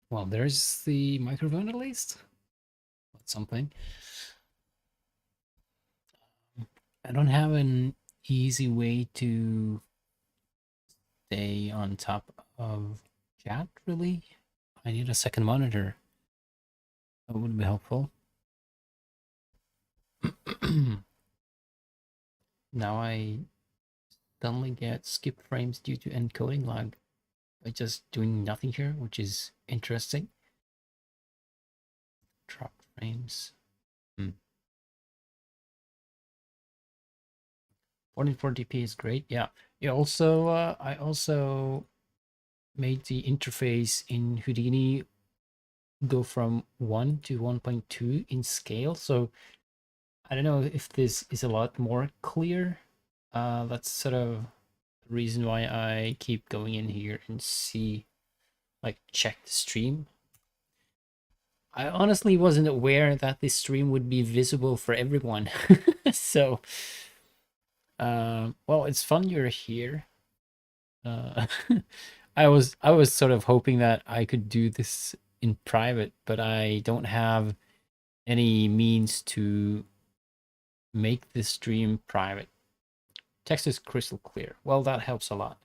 Well, there's the microphone at least. That's something. I don't have an easy way to stay on top of chat, really. I need a second monitor. That would be helpful. Now I suddenly get skip frames due to encoding lag by just doing nothing here, which is interesting. Drop frames. 1440p is great. Yeah. I also made the interface in Houdini go from 1 to 1.2 in scale. So I don't know if this is a lot more clear. That's sort of the reason why I keep going in here and check the stream. I honestly wasn't aware that this stream would be visible for everyone. So, well, it's fun you're here. I was sort of hoping that I could do this in private, but I don't have any means to make this stream private. Text is crystal clear. Well, that helps a lot.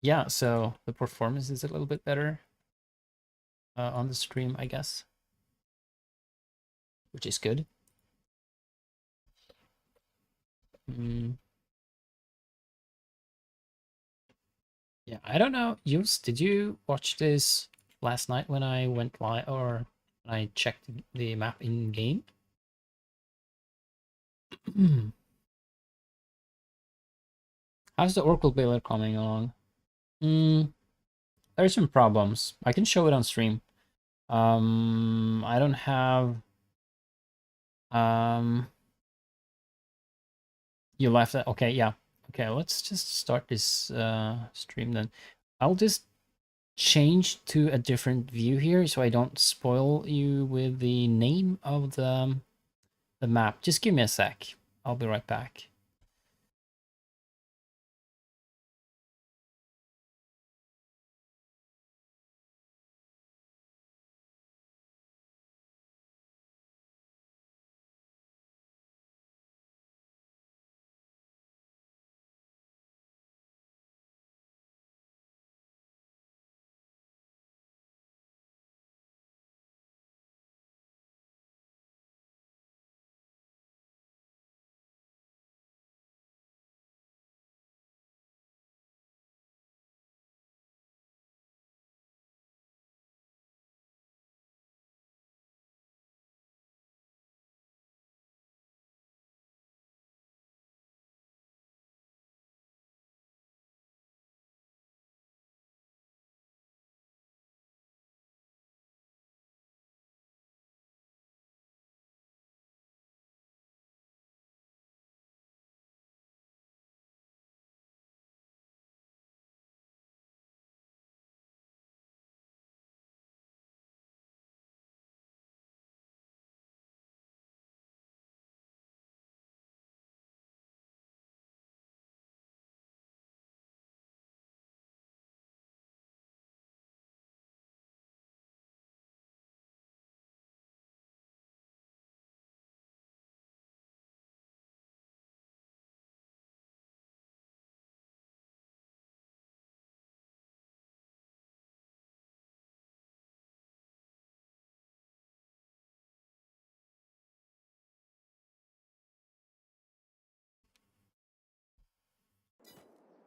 Yeah, so the performance is a little bit better on the stream, I guess, which is good. Yeah, I don't know. Did you watch this last night when I went live or when I checked the map in game? How's the Oracle Baler coming along? There's some problems. I can show it on stream. I don't have. You left that. Okay, yeah. Okay, let's just start this stream then. I'll just change to a different view here so I don't spoil you with the name of the map. Just give me a sec. I'll be right back.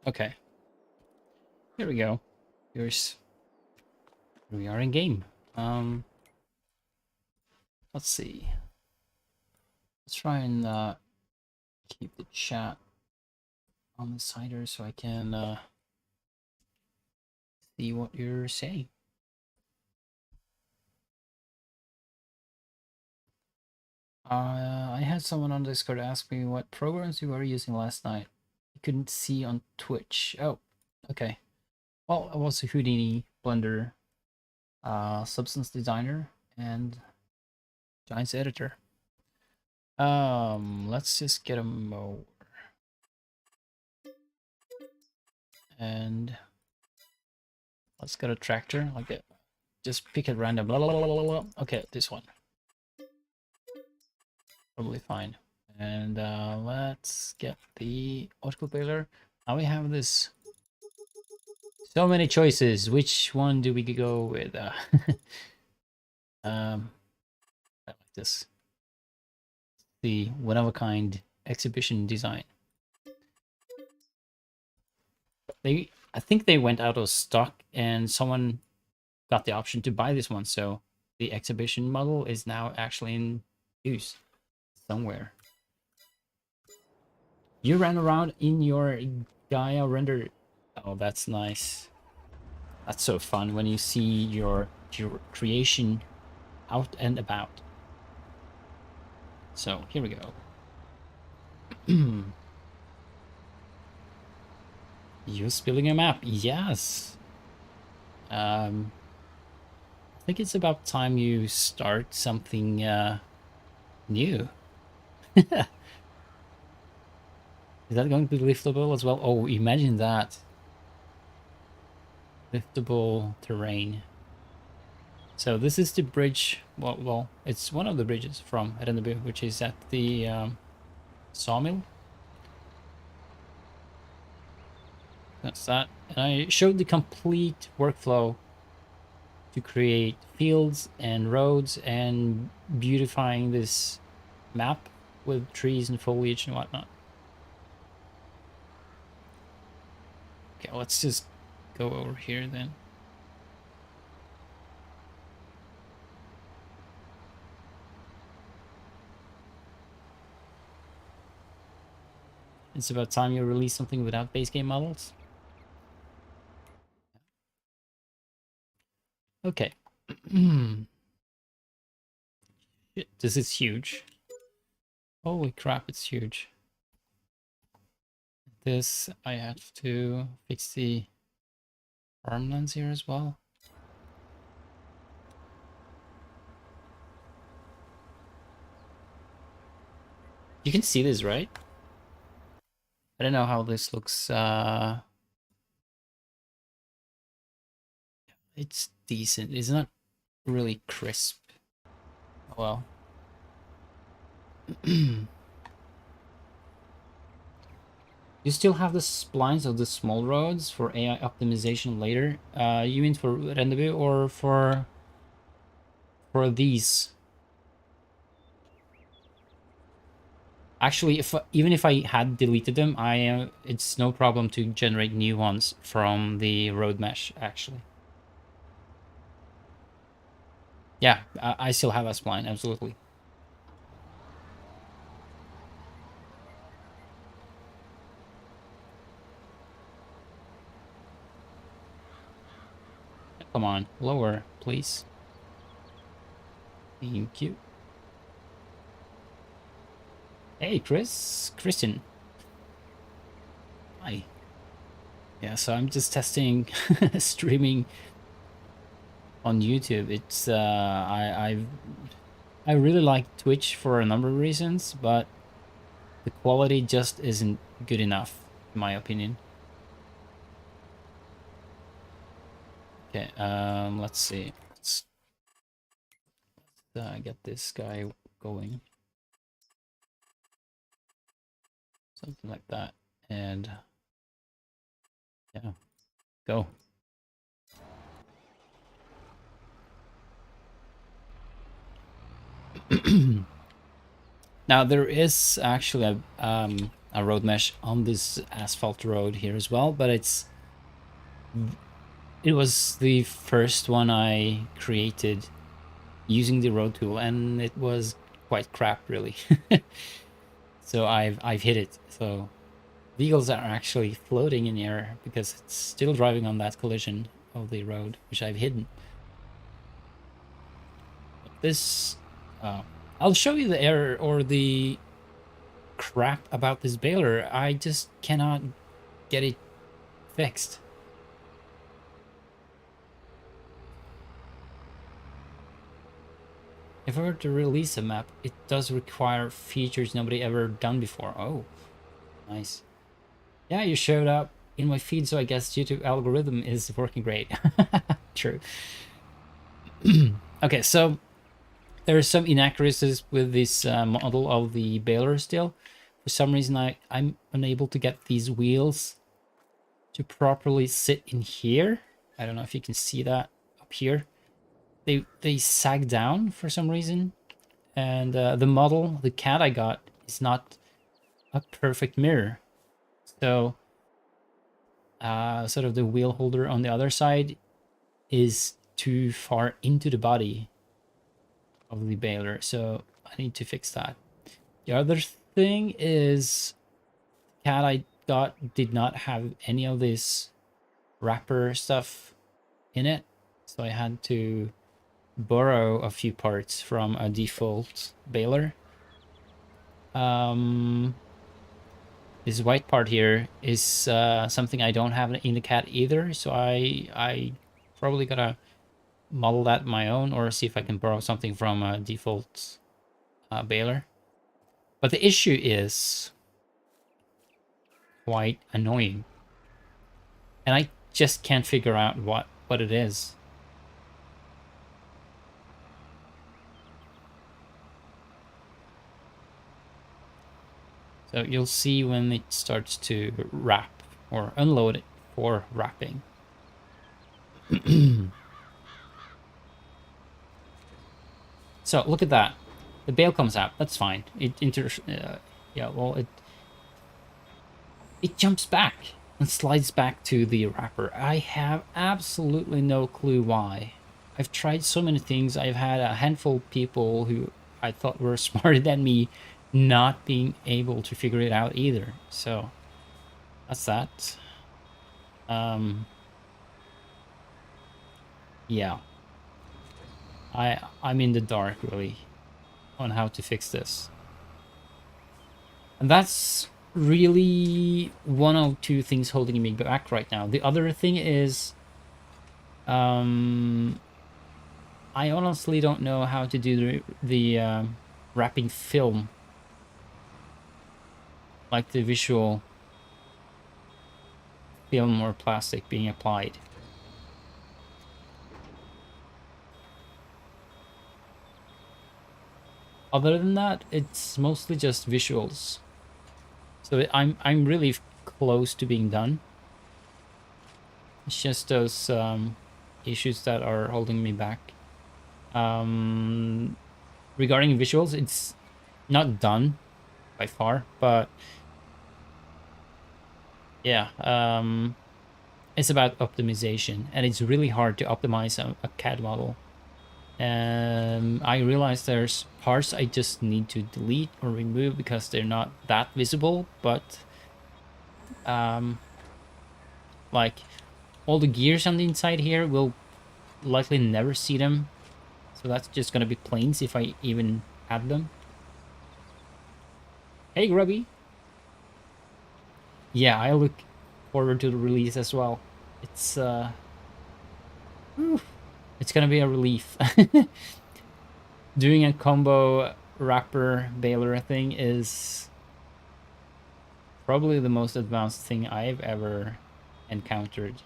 Okay. Here we go. Here's we are in game. Let's see. Let's try and keep the chat on the cider so I can see what you're saying. I had someone on Discord ask me what programs you were using last night. You couldn't see on Twitch. Oh, okay. Well, I was a Houdini, Blender, Substance Designer, and Giants Editor. Let's just get a more. And let's get a tractor, like that. Just pick at random. Blah, blah, blah, blah, blah. Okay, this one. Probably fine. And let's get the optical baler. Now we have this. So many choices. Which one do we go with? I like this. The one-of-a-kind exhibition design. I think they went out of stock, and someone got the option to buy this one, so the exhibition model is now actually in use somewhere. You ran around in your Gaia render. Oh, that's nice. That's so fun when you see your creation out and about. So here we go. You spilling a map? Yes. I think it's about time you start something new. Is that going to be liftable as well? Oh, imagine that. Liftable terrain. So this is the bridge. Well, it's one of the bridges from Rennebu, which is at the sawmill. That's that. And I showed the complete workflow to create fields and roads and beautifying this map with trees and foliage and whatnot. Okay, let's just go over here then. It's about time you release something without base game models. Okay. Shit, this is huge. Holy crap, it's huge. This, I have to fix the farmlands here as well. You can see this, right? I don't know how this looks. It's decent. It's not really crisp. Well. You still have the splines of the small roads for AI optimization later. You mean for Rennebu or for these? Actually, even if I had deleted them, it's no problem to generate new ones from the road mesh. Actually, yeah, I still have a spline, absolutely. Come on, lower, please. Thank you. Hey, Kristen. Hi. Yeah, so I'm just testing streaming on YouTube. It's I really like Twitch for a number of reasons, but the quality just isn't good enough, in my opinion. Okay, let's see. Let's get this guy going. Something like that. And yeah, go. Now there is actually a road mesh on this asphalt road here as well, but it was the first one I created using the road tool, and it was quite crap, really. So I've hit it. So vehicles are actually floating in air because it's still driving on that collision of the road, which I've hidden. This, I'll show you the error or the crap about this baler. I just cannot get it fixed. If I were to release a map, it does require features nobody ever done before. Oh, nice. Yeah, you showed up in my feed, so I guess YouTube algorithm is working great. True. Okay, so there are some inaccuracies with this model of the Baler still. For some reason, I'm unable to get these wheels to properly sit in here. I don't know if you can see that up here. They sag down for some reason. And the model, the cat I got, is not a perfect mirror. So sort of the wheel holder on the other side is too far into the body of the baler. So I need to fix that. The other thing is the cat I got did not have any of this wrapper stuff in it. So I had to borrow a few parts from a default baler. This white part here is something I don't have in the cat either, so I probably gotta model that my own or see if I can borrow something from a default baler. But the issue is quite annoying, and I just can't figure out what it is. So you'll see when it starts to wrap or unload it for wrapping. So look at that. The bail comes out. That's fine. Yeah, well, it jumps back and slides back to the wrapper. I have absolutely no clue why. I've tried so many things. I've had a handful of people who I thought were smarter than me not being able to figure it out either. So that's that. Yeah. I'm in the dark really on how to fix this. And that's really one of two things holding me back right now. The other thing is I honestly don't know how to do the wrapping film, like the visual film or plastic being applied. Other than that, it's mostly just visuals. So I'm really close to being done. It's just those issues that are holding me back. Regarding visuals, it's not done by far, but yeah, it's about optimization, and it's really hard to optimize a CAD model. I realize there's parts I just need to delete or remove because they're not that visible, but like all the gears on the inside here, will likely never see them. So that's just gonna be planes if I even add them. Hey, Grubby. Yeah, I look forward to the release as well. It's it's gonna be a relief. Doing a combo wrapper baler thing is probably the most advanced thing I've ever encountered.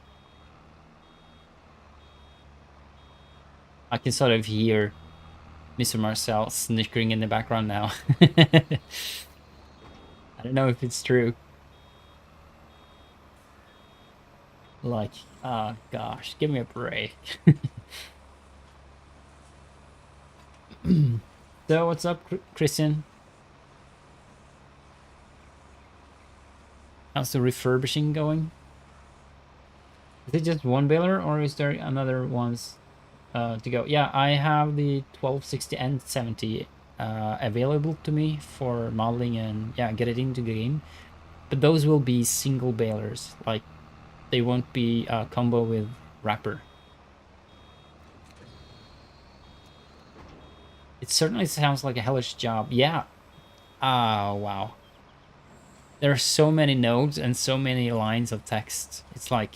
I can sort of hear Mr. Marcel snickering in the background now. I don't know if it's true. Like, oh gosh, give me a break. So what's up, Christian? How's the refurbishing going? Is it just one baler or is there another ones to go? Yeah, I have the 1260 and 70 available to me for modeling and yeah, get it into the game. But those will be single balers, like they won't be a combo with wrapper. It certainly sounds like a hellish job. Yeah. Ah, wow. There are so many nodes and so many lines of text. It's like,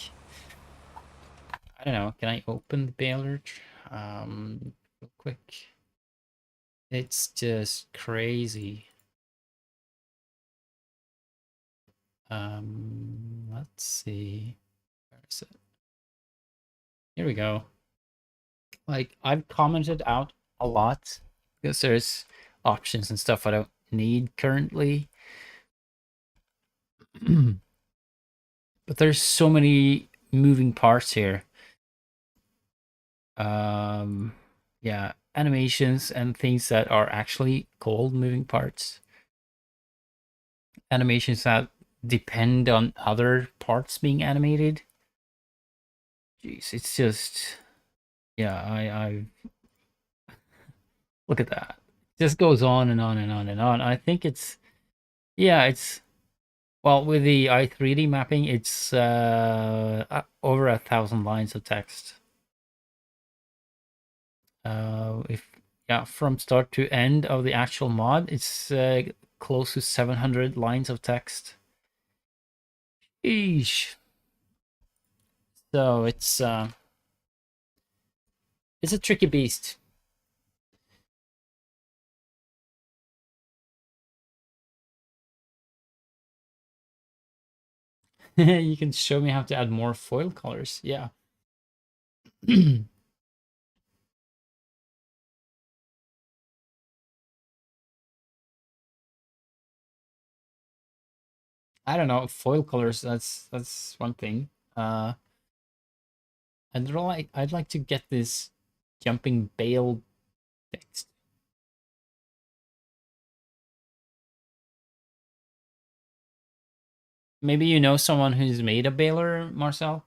I don't know. Can I open the baler? Real quick. It's just crazy. What? Let's see. Where is it? Here we go. Like, I've commented out a lot because there's options and stuff I don't need currently. But there's so many moving parts here. Yeah, animations and things that are actually called moving parts. Animations that depend on other parts being animated. Jeez, it's just, yeah, I look at that. It just goes on and on and on and on. I think it's, yeah, it's, well, with the i3D mapping, it's over 1,000 lines of text. If, yeah, from start to end of the actual mod, it's close to 700 lines of text. Eesh. So it's a tricky beast. You can show me how to add more foil colors. Yeah. I don't know, foil colors, that's one thing. I'd like to get this jumping bale fixed. Maybe you know someone who's made a baler, Marcel?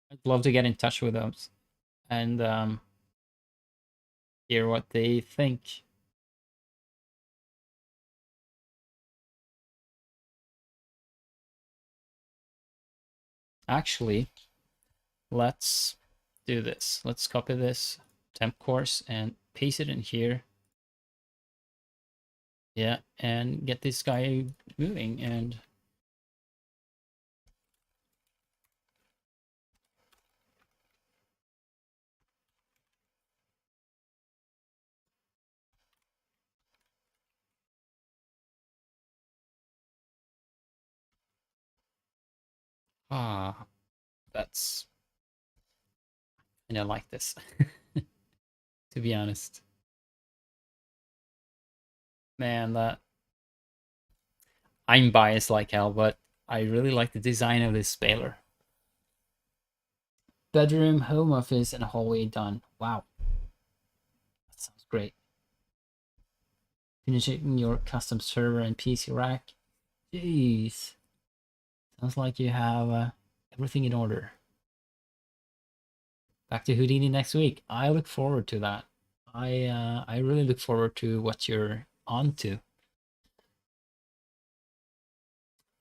I'd love to get in touch with them and hear what they think. Actually, let's do this. Let's copy this temp course and paste it in here. Yeah, and get this guy moving. And that's, I don't like this, to be honest. Man, that, I'm biased like hell, but I really like the design of this baler. Bedroom, home office, and hallway done. Wow, that sounds great. Finishing your custom server and PC rack. Jeez, sounds like you have everything in order. Back to Houdini next week. I look forward to that. I really look forward to what you're on to.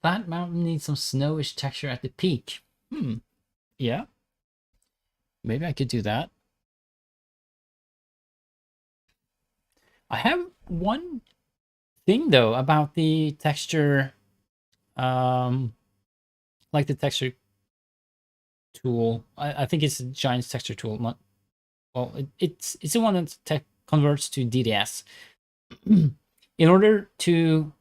That mountain needs some snowish texture at the peak. Yeah, maybe I could do that. I have one thing though about the texture, like the texture tool. I think it's a Giant's texture tool. Not, well, it's the one that converts to DDS. In order to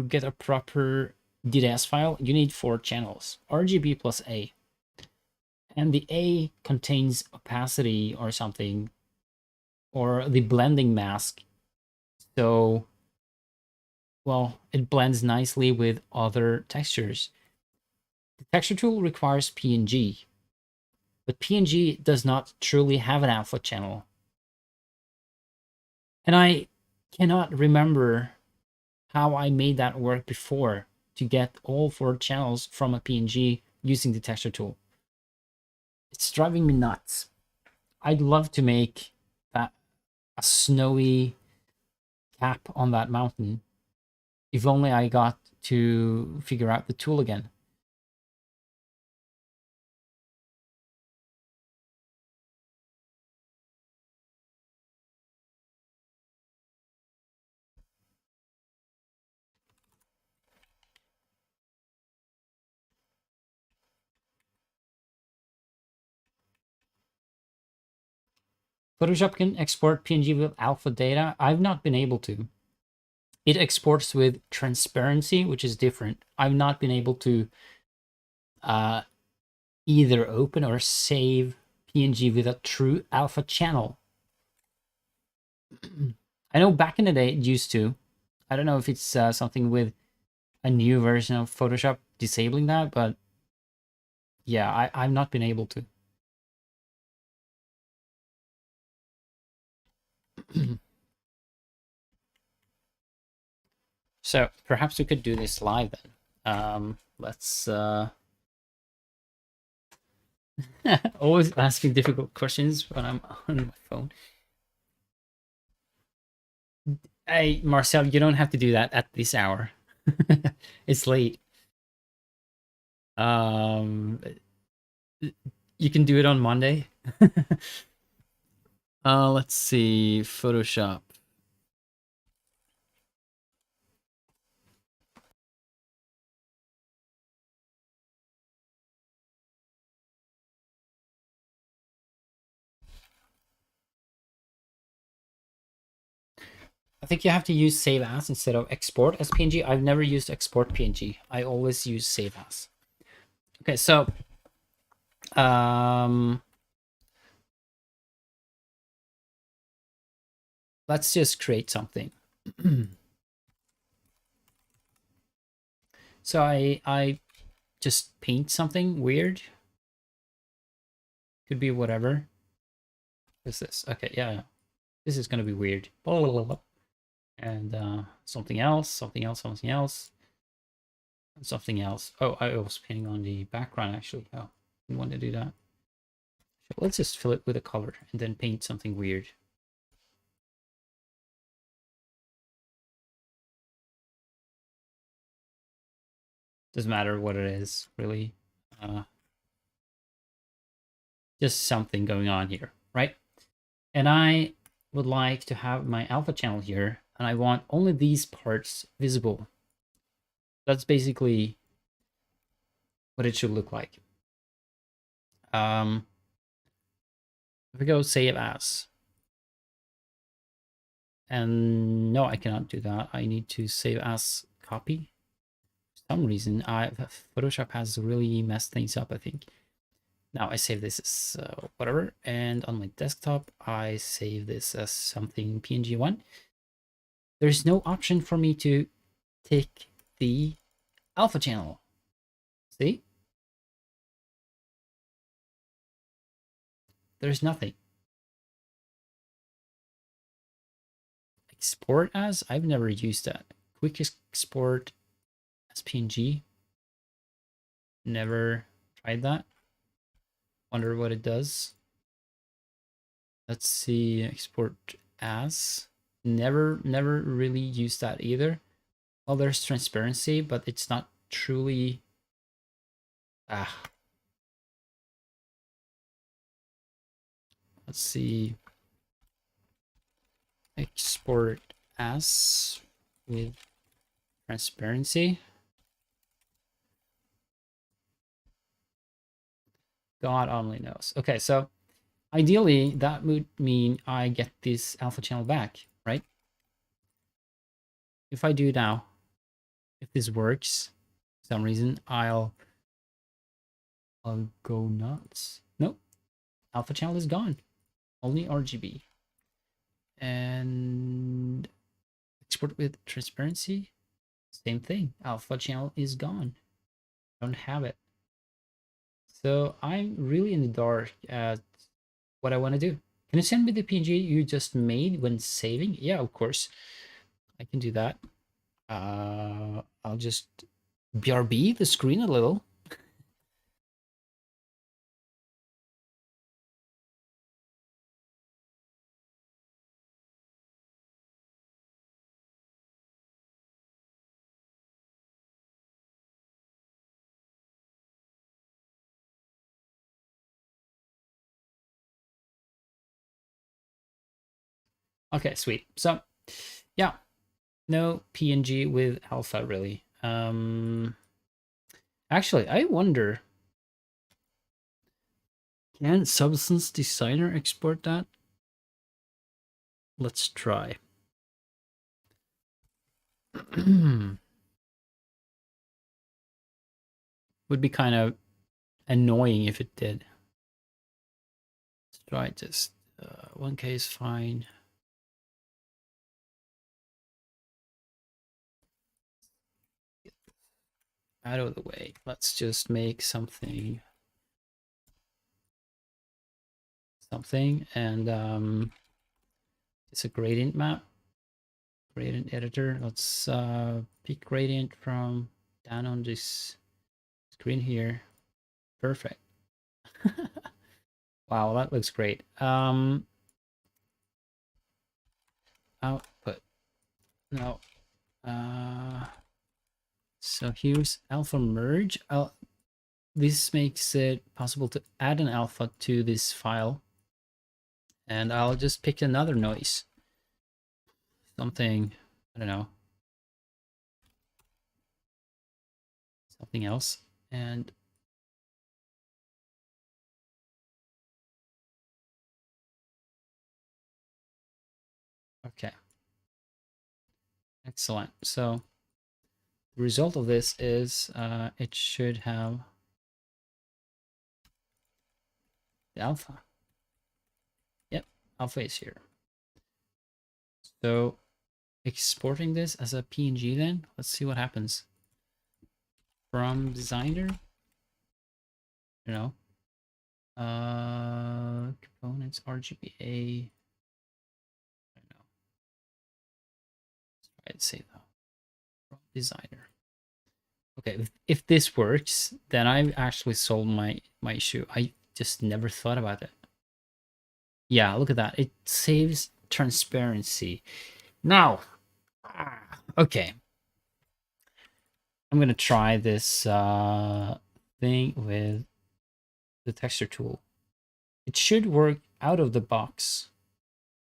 get a proper DDS file, you need 4 channels, RGB plus A. And the A contains opacity or something, or the blending mask. So, well, it blends nicely with other textures. The texture tool requires PNG, but PNG does not truly have an alpha channel. And I cannot remember how I made that work before to get all 4 channels from a PNG using the texture tool. It's driving me nuts. I'd love to make that a snowy cap on that mountain. If only I got to figure out the tool again. Photoshop can export PNG with alpha data. I've not been able to. it exports with transparency, which is different. I've not been able to either open or save PNG with a true alpha channel. I know back in the day it used to. I don't know if it's something with a new version of Photoshop disabling that, but yeah, I've not been able to. So perhaps we could do this live then. Let's always asking difficult questions when I'm on my phone. Hey, Marcel, you don't have to do that at this hour. It's late. You can do it on Monday. Let's see, Photoshop. I think you have to use save as instead of export as PNG. I've never used export PNG. I always use save as. Okay, so let's just create something. So I just paint something weird. Could be whatever. What's this? Okay, yeah. This is gonna be weird. And something else, something else, something else, and something else. Oh, I was painting on the background actually. Oh, didn't want to do that. So let's just fill it with a color and then paint something weird. Doesn't matter what it is, really. Just something going on here, right? And I would like to have my alpha channel here, and I want only these parts visible. That's basically what it should look like. If we go save as, and no, I cannot do that. I need to save as copy. For some reason, Photoshop has really messed things up, I think. Now I save this as whatever, and on my desktop, I save this as something PNG1. There's no option for me to take the alpha channel. See? There's nothing. Export as? I've never used that. Quick export as PNG. Never tried that. Wonder what it does. Let's see, export as. Never really used that either. Well, there's transparency, but it's not truly... Let's see. Export as with transparency. God only knows. Okay, so ideally that would mean I get this alpha channel back, right? If I do now, if this works, for some reason, I'll go nuts. Nope, alpha channel is gone. Only RGB. And export with transparency, same thing. Alpha channel is gone. Don't have it. So I'm really in the dark at what I want to do. Can you send me the PNG you just made when saving? Yeah, of course. I can do that. I'll just BRB the screen a little. Okay, sweet. So, yeah, no PNG with alpha really. Actually, I wonder, can Substance Designer export that? Let's try. Would be kind of annoying if it did. Let's try just 1K is fine. Out of the way. Let's just make something and it's a gradient map. Gradient editor. Let's pick gradient from down on this screen here. Perfect. Wow, that looks great. Output. No. So here's alpha merge. This makes it possible to add an alpha to this file. And I'll just pick another noise. Something, I don't know. Something else. And okay. Excellent. So the result of this is it should have the alpha. Yep, alpha is here. So exporting this as a PNG then, let's see what happens. From designer, you know, components, RGBA, I don't know. Let's try to say that. From designer. Okay, if this works, then I've actually solved my issue. I just never thought about it. Yeah, look at that. It saves transparency. Now, okay. I'm gonna try this thing with the texture tool. It should work out of the box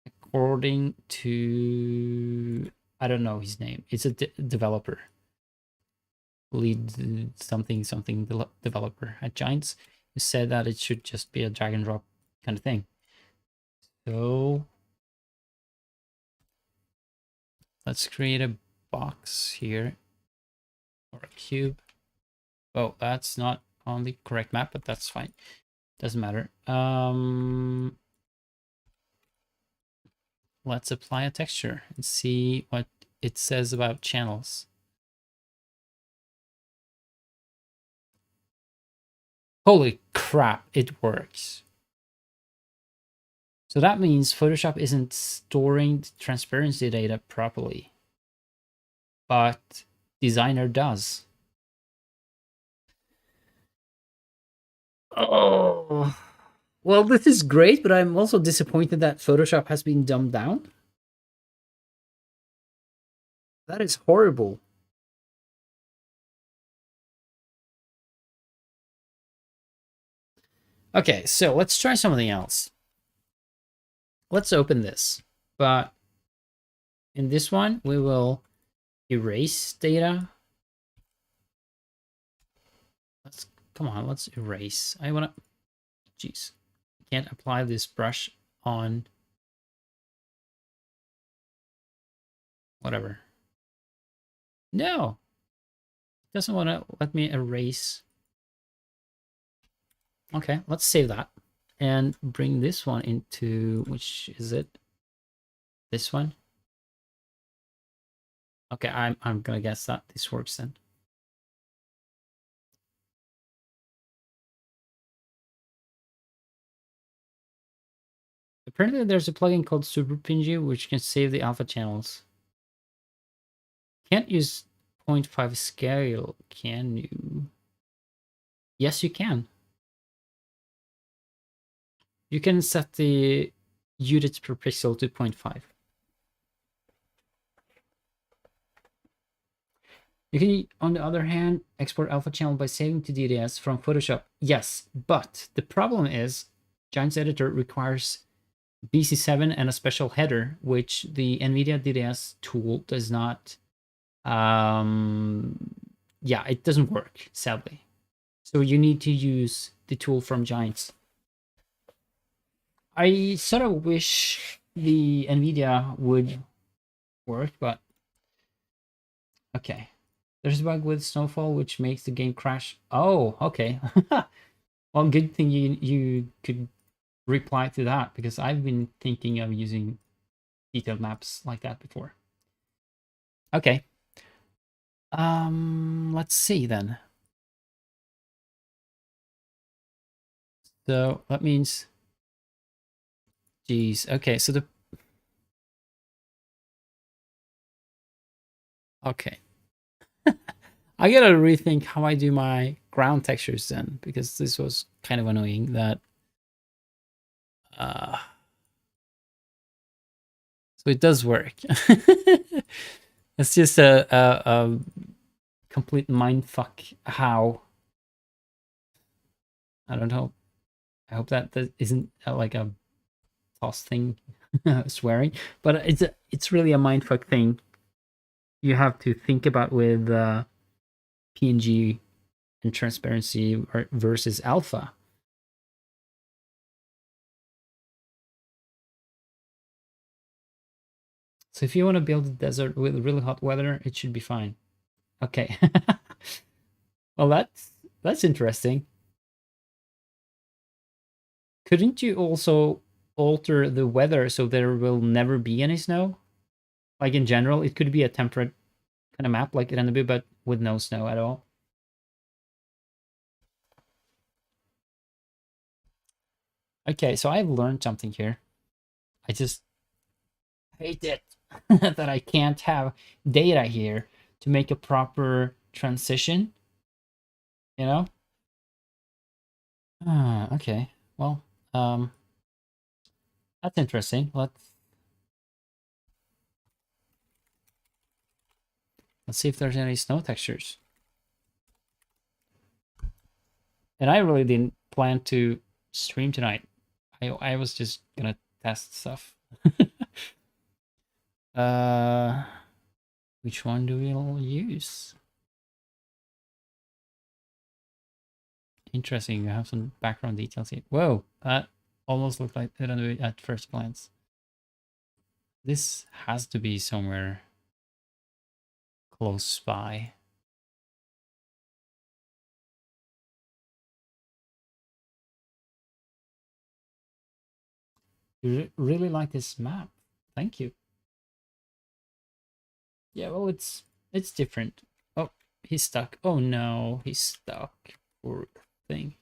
according to, I don't know his name. It's a developer. Lead something developer at Giants, who said that it should just be a drag and drop kind of thing. So let's create a box here, or a cube. Oh, that's not on the correct map, but that's fine. Doesn't matter. Let's apply a texture and see what it says about channels. Holy crap, it works. So that means Photoshop isn't storing the transparency data properly, but Designer does. Oh, well, this is great, but I'm also disappointed that Photoshop has been dumbed down. That is horrible. Okay, so let's try something else. Let's open this, but in this one, we will erase data. Come on, let's erase. I wanna, jeez, can't apply this brush on whatever. No, it doesn't want to let me erase. Okay, let's save that and bring this one into, which is it? This one? Okay, I'm gonna guess that this works then. Apparently there's a plugin called SuperPNG which can save the alpha channels. Can't use 0.5 scale, can you? Yes, you can. You can set the units per pixel to 0.5. You can, on the other hand, export alpha channel by saving to DDS from Photoshop. Yes, but the problem is Giants Editor requires BC7 and a special header, which the NVIDIA DDS tool does not. Yeah, it doesn't work, sadly. So you need to use the tool from Giants. I sort of wish the NVIDIA would work, but Okay. There's a bug with snowfall which makes the game crash. Oh, okay. Well, good thing you could reply to that, because I've been thinking of using detailed maps like that before. Okay. Let's see then. So that means, geez. Okay, so okay. I gotta rethink how I do my ground textures then, because this was kind of annoying that uh so it does work. It's just a complete mindfuck how. I don't know. I hope that isn't like a toss thing, swearing, but it's really a mindfuck thing you have to think about with PNG and transparency versus alpha. So if you want to build a desert with really hot weather, it should be fine. Okay. Well, that's interesting. Couldn't you also alter the weather so there will never be any snow? Like in general, it could be a temperate kind of map like Rennebu, but with no snow at all. Okay, so I've learned something here. I just hate it that I can't have data here to make a proper transition, you know? Ah, okay. Well, um, that's interesting. Let's see if there's any snow textures. And I really didn't plan to stream tonight. I was just gonna test stuff. uh, which one do we use? Interesting. You have some background details here. Whoa, that almost looked like it at first glance. This has to be somewhere close by. You really like this map. Thank you. Yeah, well, it's different. Oh, he's stuck. Oh no, he's stuck. Poor thing.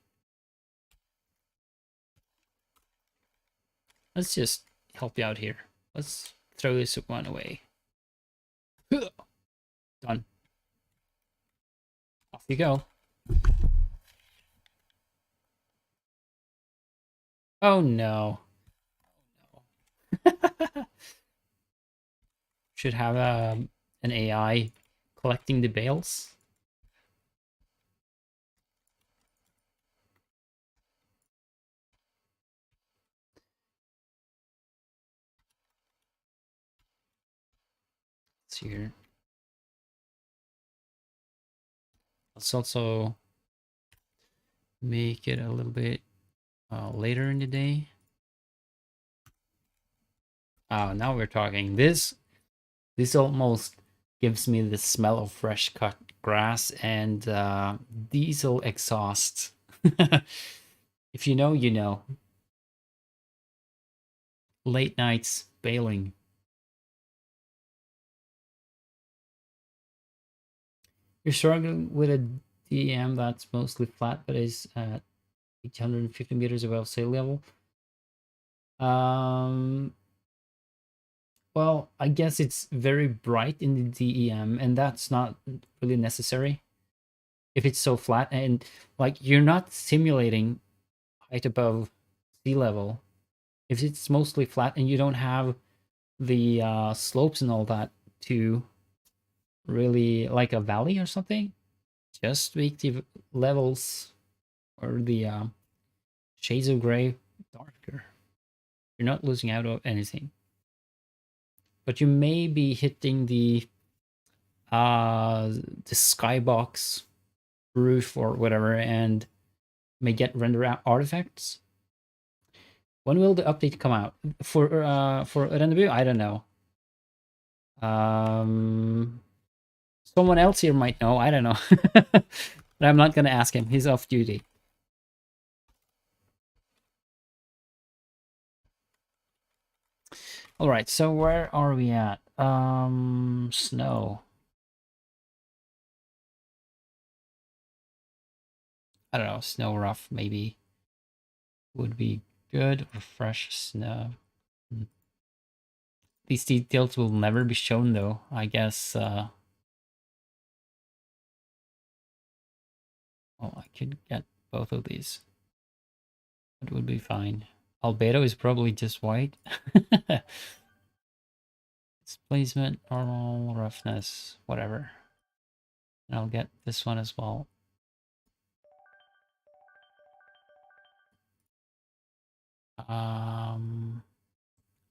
Let's just help you out here. Let's throw this one away. Done. Off you go. Oh no. Should have an AI collecting the bales. Let's see here. Let's also make it a little bit later in the day. Oh, now we're talking. This almost gives me the smell of fresh cut grass and diesel exhaust. If you know, you know. Late nights bailing. You're struggling with a DM that's mostly flat but is at 850 meters above sea level. Well, I guess it's very bright in the DEM, and that's not really necessary if it's so flat. And like, you're not simulating height above sea level if it's mostly flat and you don't have the slopes and all that to really, like a valley or something. Just make the levels or the shades of gray darker. You're not losing out on anything, but you may be hitting the skybox roof or whatever and may get render artifacts. When will the update come out for Rennebu? I don't know. Someone else here might know. I don't know. But I'm not going to ask him. He's off duty. All right. So where are we at? Snow. I don't know. Snow rough maybe would be good, or fresh snow. These details will never be shown though. I guess well, I could get both of these. It would be fine. Albedo is probably just white. Displacement, normal, roughness, whatever. And I'll get this one as well.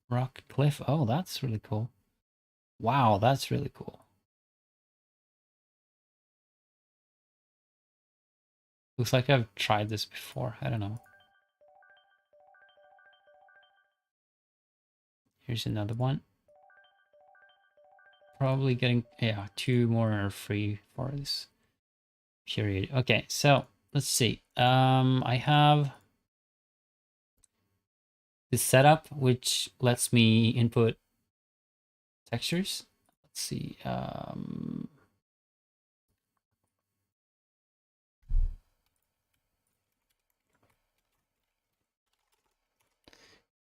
Rock cliff. Oh, that's really cool. Wow, that's really cool. Looks like I've tried this before. I don't know. Here's another one. Probably getting, yeah, 2 more are free for this period. Okay, so let's see. I have this setup which lets me input textures. Let's see.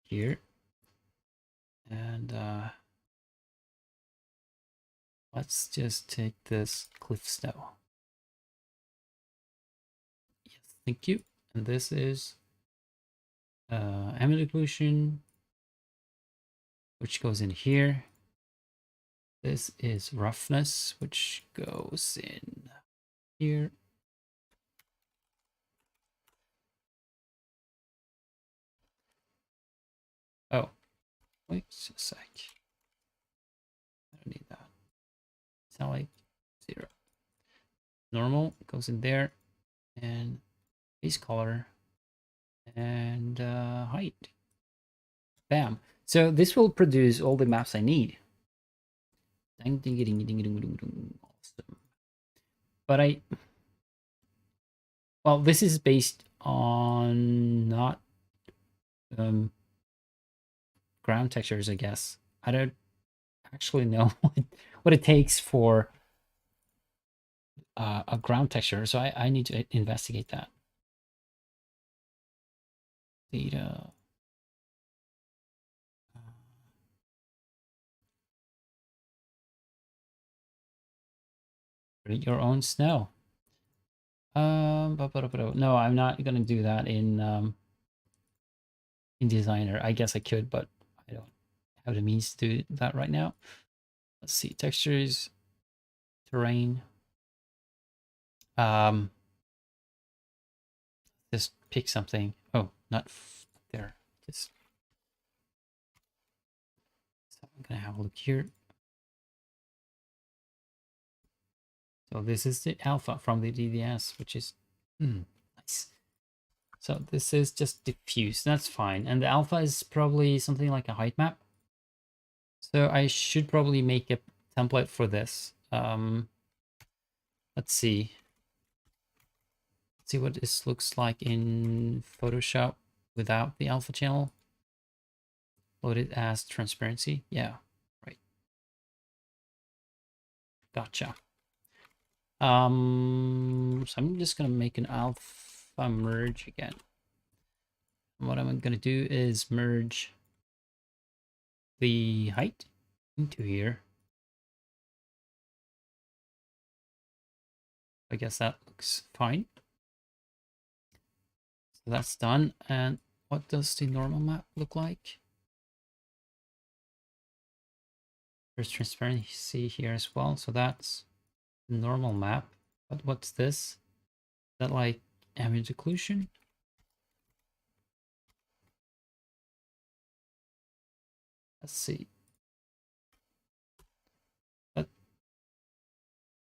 Here. And let's just take this cliff snow. Yes, thank you. And this is ambient occlusion, which goes in here. This is roughness, which goes in here. Oh, wait a sec. I don't need that. It's not like 0. Normal goes in there, and base color, and height. Bam. So this will produce all the maps I need. Awesome. But well, this is based on not ground textures, I guess. I don't actually know what it takes for a ground texture, so I need to investigate that. Data. Create your own snow. No, I'm not gonna do that in Designer. I guess I could, but I don't have the means to do that right now. Let's see, textures, terrain. Just pick something. Oh, not there. Just so I'm gonna have a look here. So this is the alpha from the DDS, which is nice. So this is just diffuse. That's fine. And the alpha is probably something like a height map. So I should probably make a template for this. Let's see. Let's see what this looks like in Photoshop without the alpha channel. Load it as transparency. Yeah, right. Gotcha. So I'm just gonna make an alpha merge again. And what I'm gonna do is merge the height into here. I guess that looks fine. So that's done. And what does the normal map look like? There's transparency here as well. So that's the normal map. But what's this? Is that like ambient occlusion? Let's see.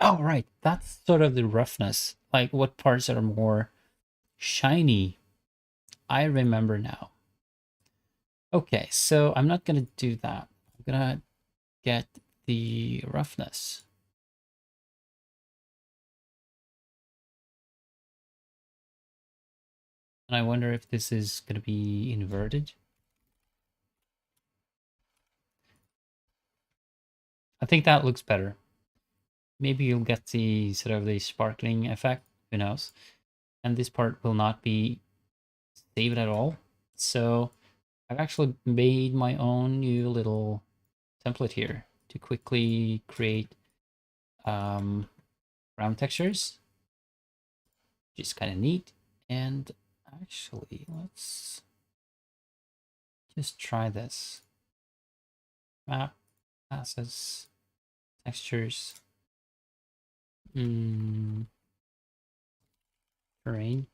Oh, right. That's sort of the roughness. Like what parts are more shiny. I remember now. Okay, so I'm not going to do that. I'm going to get the roughness. And I wonder if this is going to be inverted. I think that looks better. Maybe you'll get the sort of the sparkling effect, who knows. And this part will not be saved at all. So I've actually made my own new little template here to quickly create ground textures, which is kind of neat. And actually, let's just try this. Map, assets, textures, terrain.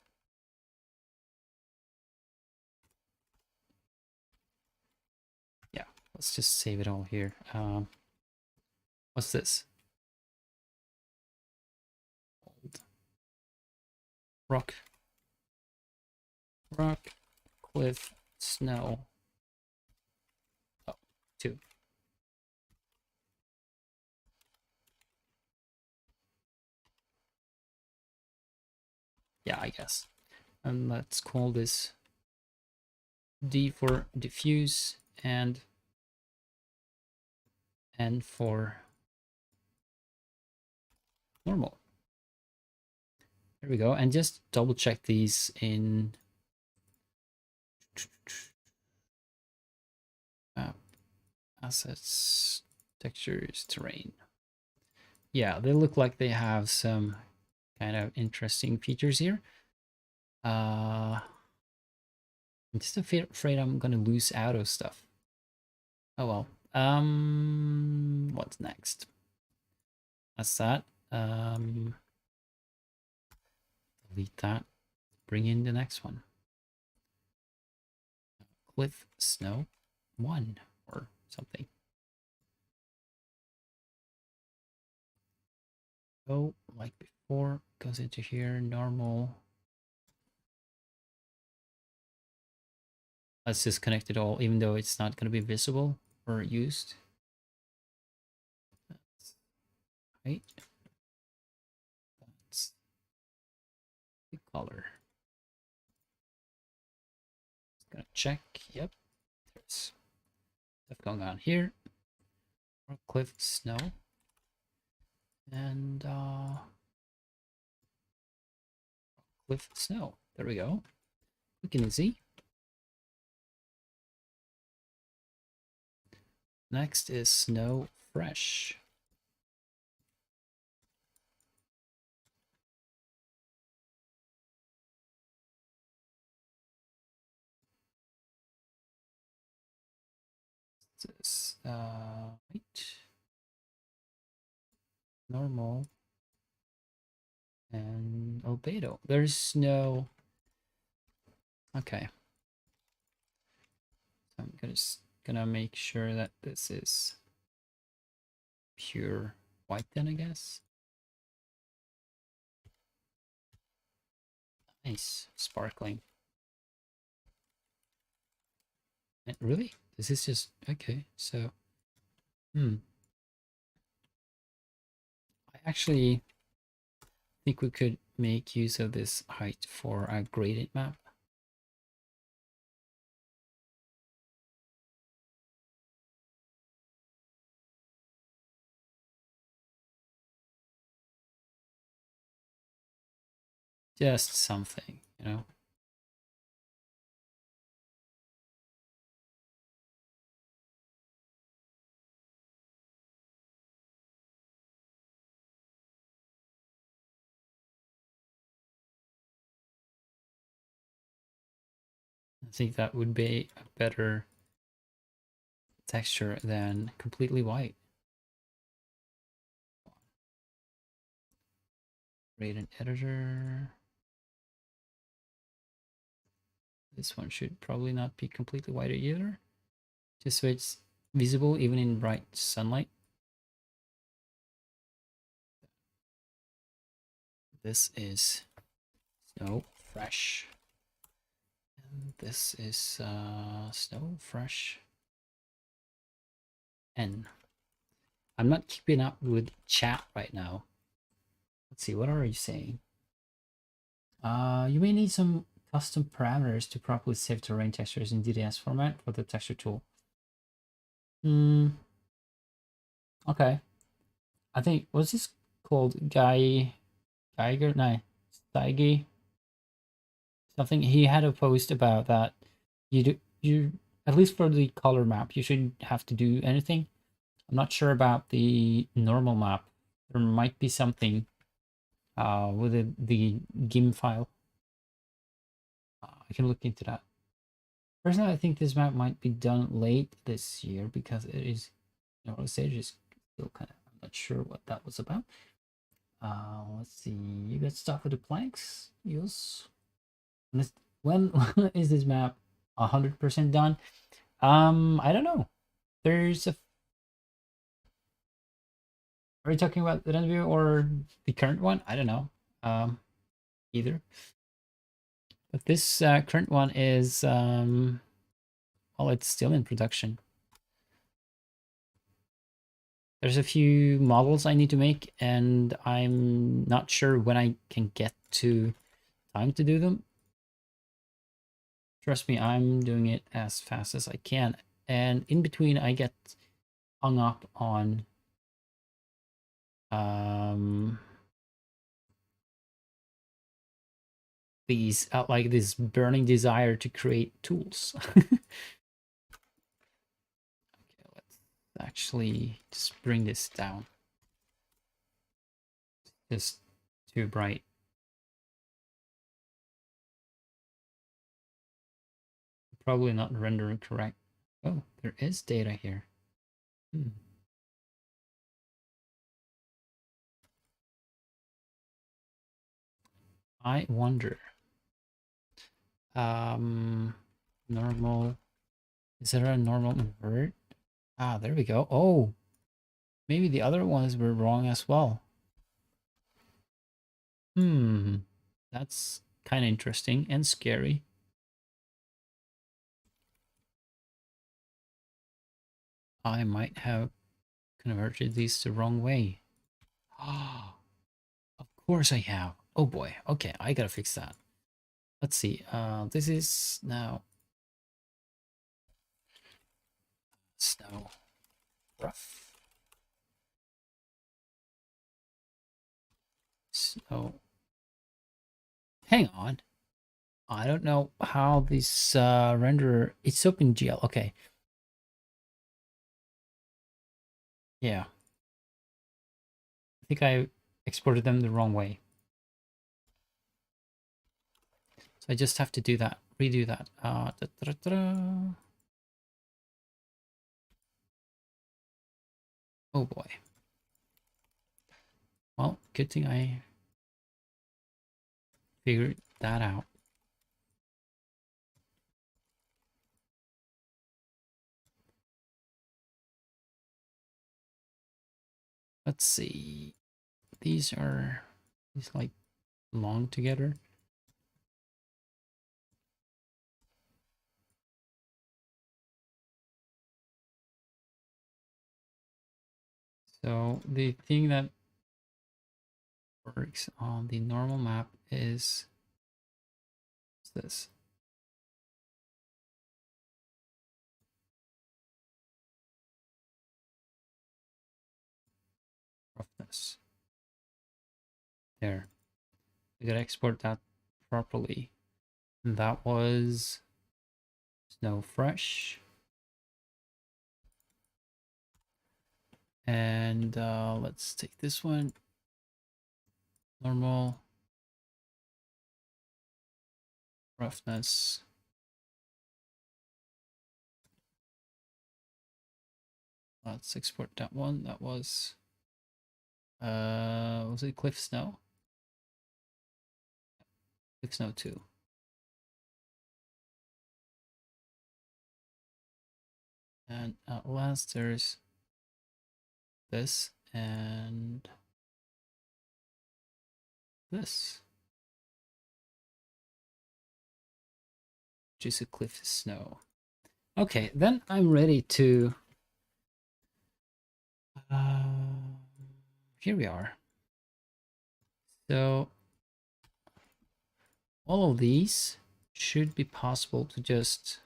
Yeah, let's just save it all here. What's this? Rock, cliff, snow. Oh, 2. Yeah, I guess. And let's call this D for diffuse and N for normal. There we go. And just double check these in assets, textures, terrain. Yeah, they look like they have some kind of interesting features here. I'm just afraid I'm gonna lose out of stuff. Oh well. What's next? That's that. Delete that. Bring in the next one. Cliff snow 1 or something. Go like before, goes into here, normal. Let's just connect it all, even though it's not going to be visible or used. That's right. That's the color. Just gonna check. Yep, there's stuff going on here. Cliff snow and cliff snow. There we go. Quick and easy. Next is snow fresh. This right, normal and albedo. There's no. Okay. So I'm gonna make sure that this is pure white then, I guess. Nice, sparkling. And really? This is just okay. So, I actually think we could make use of this height for a gradient map. Just something, you know. I think that would be a better texture than completely white. Gradient editor. This one should probably not be completely white either, just so it's visible even in bright sunlight. This is snow fresh. And this is snow fresh N. I'm not keeping up with chat right now. Let's see, what are you saying? You may need some custom parameters to properly save terrain textures in DDS format for the texture tool. Okay. I think, what's this called? Geiger? No, Steige? Something. He had a post about that. You at least for the color map, you shouldn't have to do anything. I'm not sure about the normal map. There might be something with the GIM file. I can look into that. Personally, I think this map might be done late this year because it is, early stage is still kind of, I'm not sure what that was about. Let's see, you got stuff with the planks? Yes. When is this map 100% done? I don't know. There's a, are we talking about the Rennebu or the current one? I don't know. Either. But this current one is, well, it's still in production. There's a few models I need to make, and I'm not sure when I can get to time to do them. Trust me, I'm doing it as fast as I can. And in between, I get hung up on these, like this burning desire to create tools. Okay, let's actually just bring this down. Just too bright. Probably not rendering correct. Oh, there is data here. I wonder. Normal. Is there a normal invert? Ah, there we go. Oh, maybe the other ones were wrong as well. That's kind of interesting and scary. I might have converted these the wrong way. Ah, of course I have. Oh boy. Okay, I gotta fix that. Let's see. This is now snow rough. So, hang on. I don't know how this renderer. It's OpenGL. Okay. Yeah. I think I exported them the wrong way. So I just have to do that, redo that. Oh boy. Well, good thing I figured that out. Let's see. These like long together. So the thing that works on the normal map is this. Roughness. There. We gotta export that properly. And that was Snow Fresh. And let's take this one. Normal. Roughness. Let's export that one. That was it Cliff Snow? Cliff Snow 2. And at last there's this and this. Which is a Cliff Snow. Okay, then I'm ready to here we are. So all of these should be possible to just,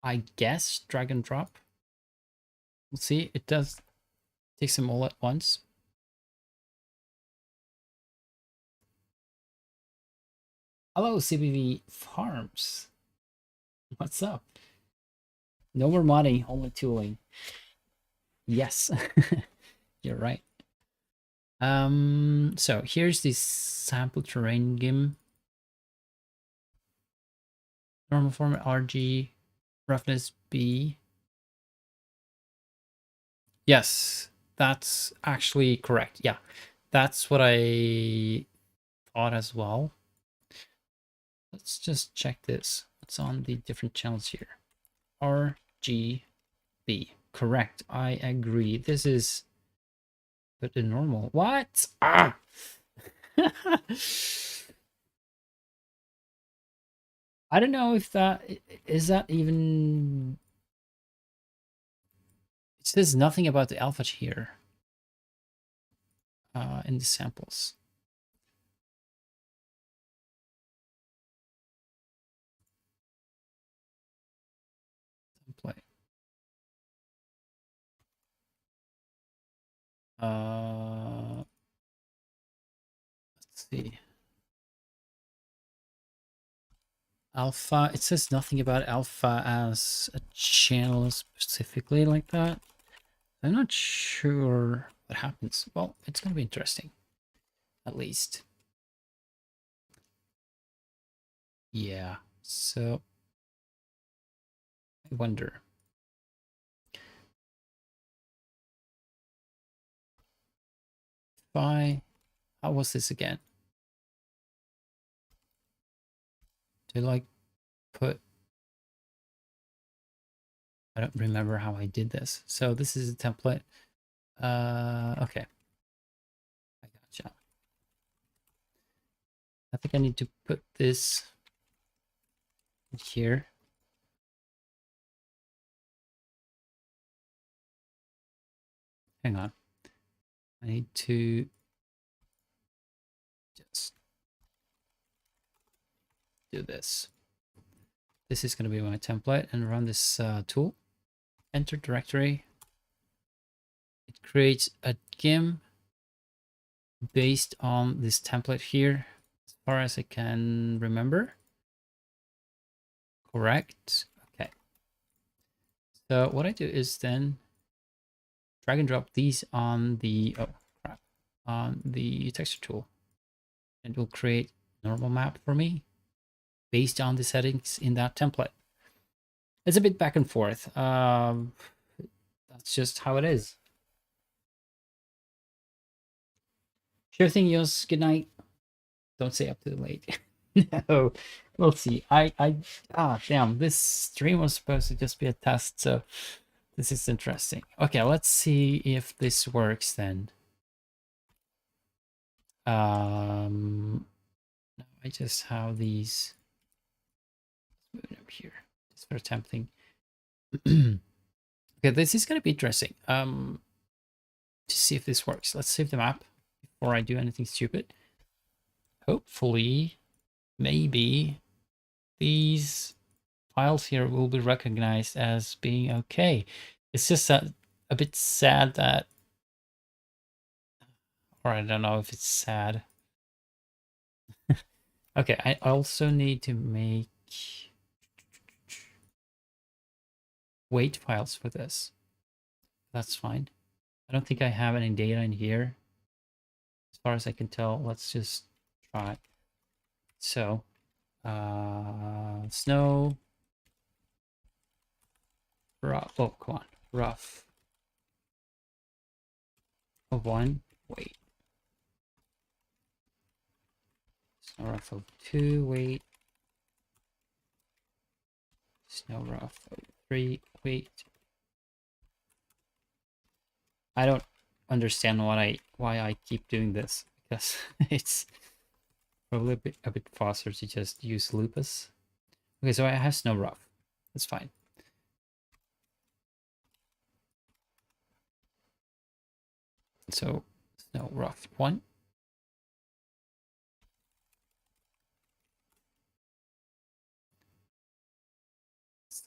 I guess, drag and drop. We'll see. It does take them all at once. Hello, CBV Farms. What's up? No more modding, only tooling. Yes, you're right. So here's this sample terrain game. Normal form RG, roughness B. Yes, that's actually correct. Yeah, that's what I thought as well. Let's just check this. What's on the different channels here? RGB. Correct. I agree. This is but the normal. What? Ah! I don't know if that is that even. It says nothing about the alpha here in the samples. Template. Let's see. Alpha. It says nothing about alpha as a channel specifically like that. I'm not sure what happens. Well, it's gonna be interesting, at least. Yeah. So I wonder. How was this again? Do I like put, I don't remember how I did this. So this is a template. Okay. I gotcha. I think I need to put this here. Hang on. I need to just do this. This is going to be my template and run this tool. Enter directory. It creates a GIM based on this template here, as far as I can remember. Correct. Okay. So what I do is then drag and drop these on the, oh crap, on the texture tool. And it will create a normal map for me based on the settings in that template. It's a bit back and forth. That's just how it is. Sure thing, Yos. Good night. Don't stay up too late. No, we'll see. Damn, this stream was supposed to just be a test, so this is interesting. Okay, let's see if this works then. No, I just have these. Let's move them here. Just for attempting. Okay, this is gonna be interesting. To see if this works. Let's save the map before I do anything stupid. Hopefully, maybe these files here will be recognized as being okay. It's just a bit sad that, or I don't know if it's sad. Okay, I also need to make weight files for this. That's fine. I don't think I have any data in here. As far as I can tell, let's just try. So, snow, rough, oh, come on, rough of 1, weight. Snow rough of 2, weight. Snow rough of 3, weight. I don't understand why I keep doing this, because it's probably a bit faster to just use lupus. Okay, so I have snow rough. That's fine. So snow rough 1.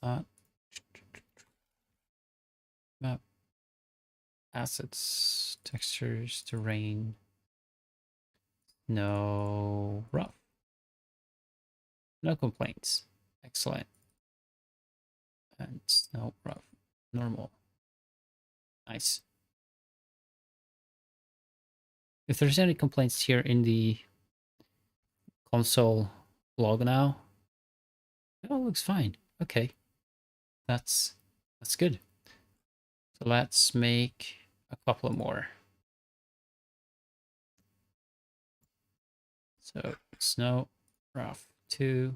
that? Map. Assets, textures, terrain. No rough. No complaints. Excellent. And no rough. Normal. Nice. If there's any complaints here in the console log now, it all looks fine. Okay. That's good. So let's make a couple more. So snow rough 2.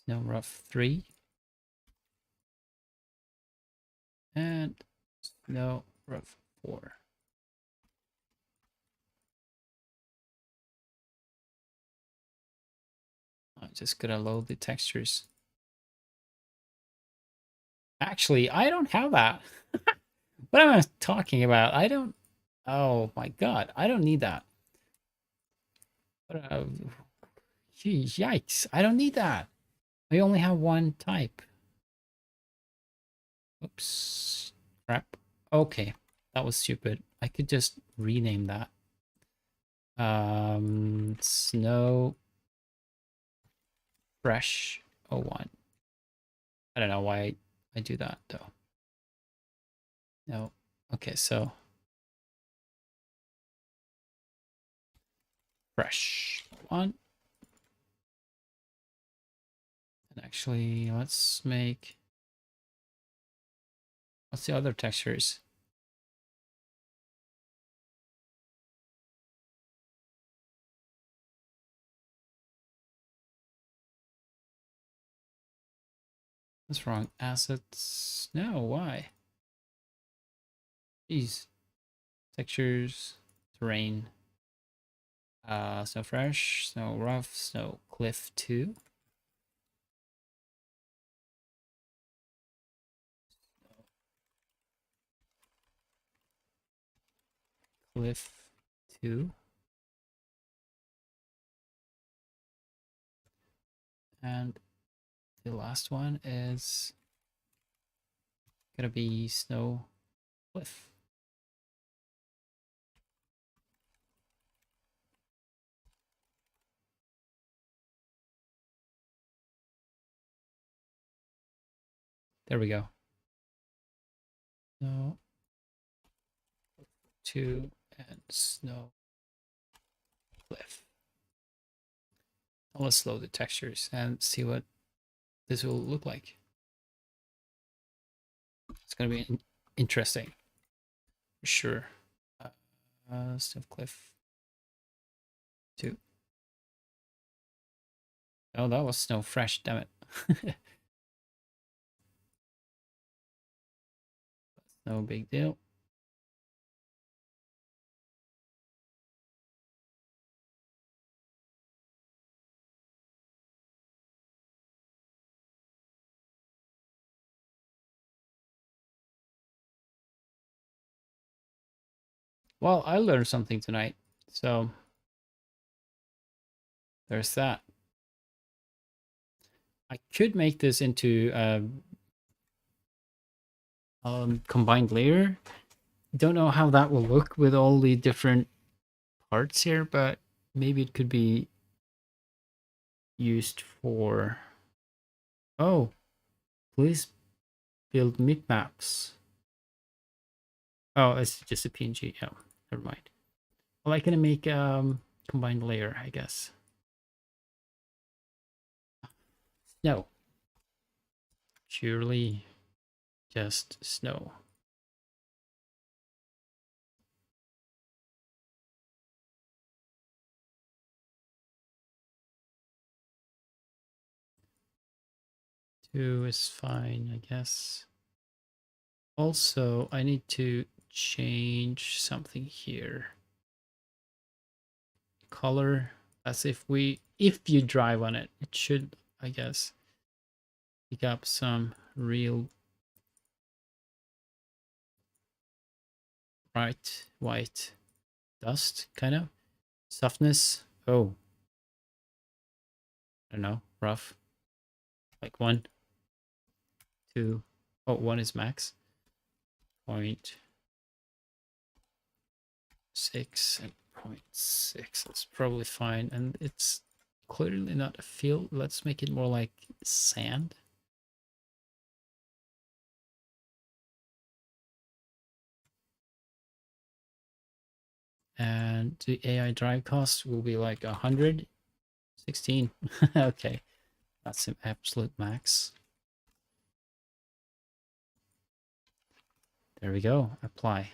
Snow rough 3. And snow rough 4. I'm just gonna load the textures. Actually, I don't have that. What am I talking about? I don't. Oh my god, I don't need that. Yikes, I don't need that. I only have one type. Oops. Crap. Okay, that was stupid. I could just rename that. Snow Fresh 01. I don't know why I do that though. No. Okay, so Fresh 1. And actually, let's make. What's the other textures? What's wrong? Assets? No, why? Jeez. Textures, terrain. Snow fresh, snow rough, snow cliff 2. Cliff 2. And the last one is gonna be snow cliff. There we go. Snow 2 and snow cliff. Now let's load the textures and see what this will look like. It's gonna be interesting for sure. Snow cliff 2. Oh, that was snow fresh, damn it. No big deal. Well, I learned something tonight, so there's that. I could make this into a combined layer. Don't know how that will look with all the different parts here, but maybe it could be used for. Oh, please build mip maps. Oh, it's just a PNG. Yeah, never mind. Well, I can make combined layer, I guess. No, surely just snow. Two is fine, I guess. Also, I need to change something here. Color, as if you drive on it, it should, I guess, pick up some real bright white dust, kind of. Softness. Oh, I don't know. Rough. Like 1, 2. Oh, 1 is max. 0.6 and 0.6. That's probably fine. And it's clearly not a field. Let's make it more like sand. And the AI drive cost will be like 116. Okay, that's an absolute max. There we go. Apply.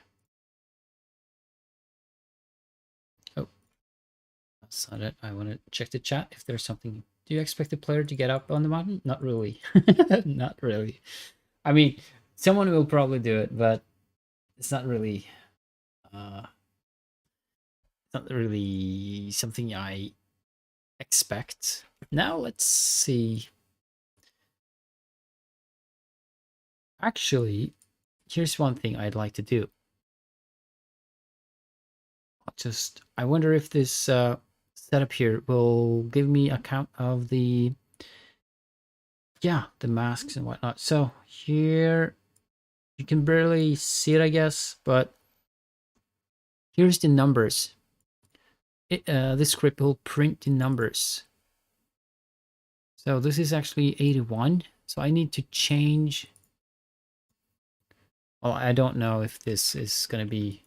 Oh, that's not it. I want to check the chat if there's something. Do you expect the player to get up on the mountain? Not really. Not really. I mean, someone will probably do it, but it's not really something I expect. Now let's see. Actually, here's one thing I'd like to do. I wonder if this setup here will give me a count of the masks and whatnot. So here you can barely see it, I guess, but here's the numbers. This script will print the numbers. So this is actually 81. So I need to change. Well, I don't know if this is going to be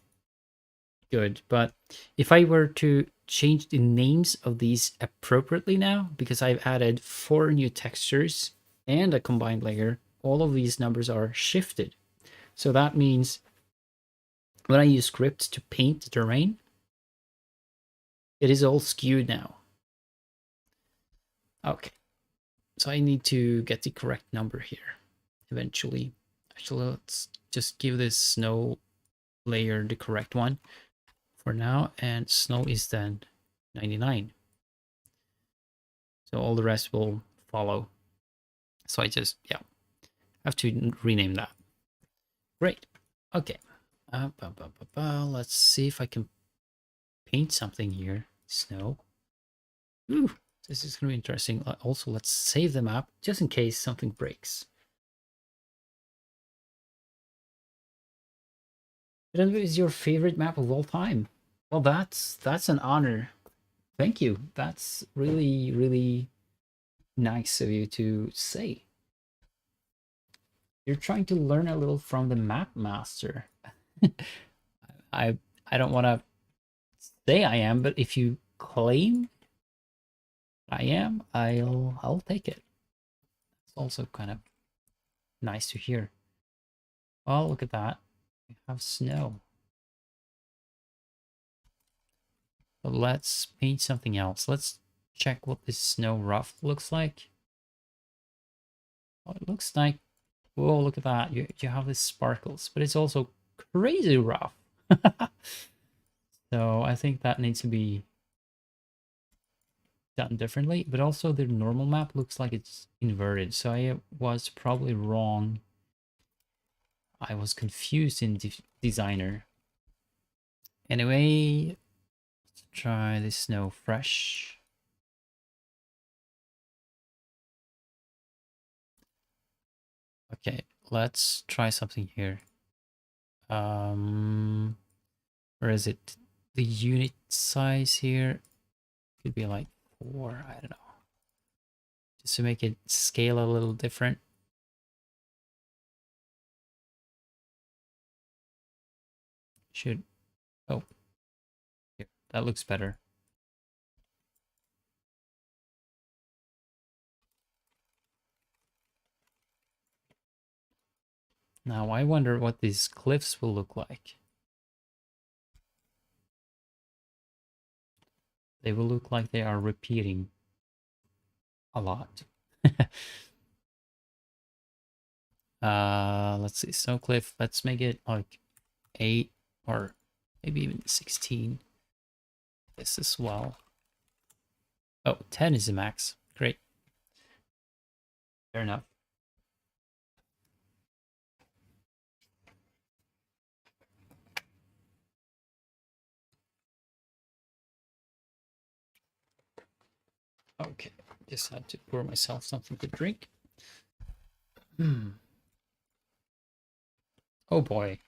good, but if I were to change the names of these appropriately now, because I've added 4 new textures and a combined layer, all of these numbers are shifted. So that means when I use scripts to paint the terrain, it is all skewed now. Okay, so I need to get the correct number here eventually. Actually, let's just give this snow layer the correct one for now, and snow is then 99. So all the rest will follow. So I just, have to rename that. Great. Okay. Let's see if I can paint something here. Snow. Ooh, this is going to be interesting. Also, let's save the map just in case something breaks. Rennebu is your favorite map of all time. Well, that's an honor. Thank you. That's really, really nice of you to say. You're trying to learn a little from the map master. I don't want to say I am, but if you claim I am, I'll take it. It's also kind of nice to hear. Oh, look at that. We have snow. But let's paint something else. Let's check what this snow rough looks like. Oh, it looks like, whoa, look at that. You have these sparkles, but it's also crazy rough. So I think that needs to be done differently, but also the normal map looks like it's inverted. So I was probably wrong. I was confused in designer. Anyway, let's try the snow fresh. Okay, let's try something here. Where is it? The unit size here could be like 4, I don't know. Just to make it scale a little different. Should, oh, here, that looks better. Now I wonder what these cliffs will look like. They will look like they are repeating a lot. Let's see, snow cliff. Let's make it like 8 or maybe even 16. This as well. Oh, 10 is the max. Great. Fair enough. Okay, just had to pour myself something to drink. Oh boy.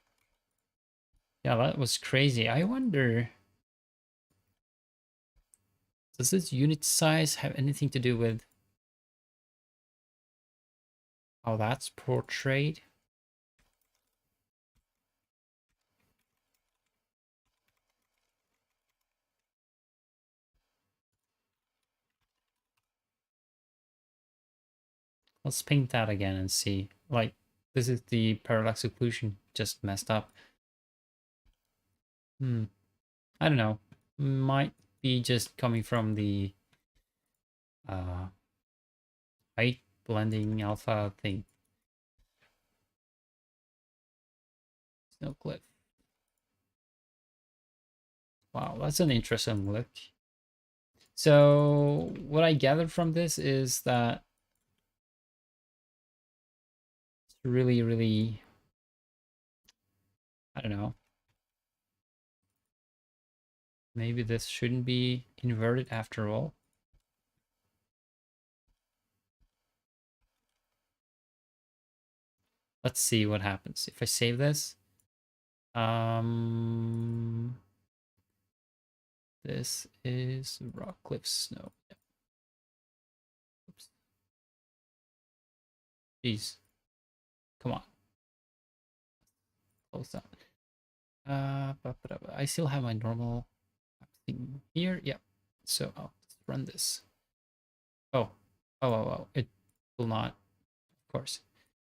Yeah, that was crazy. I wonder, does this unit size have anything to do with how that's portrayed? Let's paint that again and see. Like, this is the parallax occlusion just messed up. I don't know. Might be just coming from the uh, height blending alpha thing. Snow cliff. Wow, that's an interesting look. So what I gathered from this is that it's really, really, I don't know. Maybe this shouldn't be inverted after all. Let's see what happens if I save this. This is Rock Cliff Snow. Yep. Oops. Jeez. Come on. Close that. I still have my normal thing here. Yep. So I'll just run this. Oh. It will not, of course.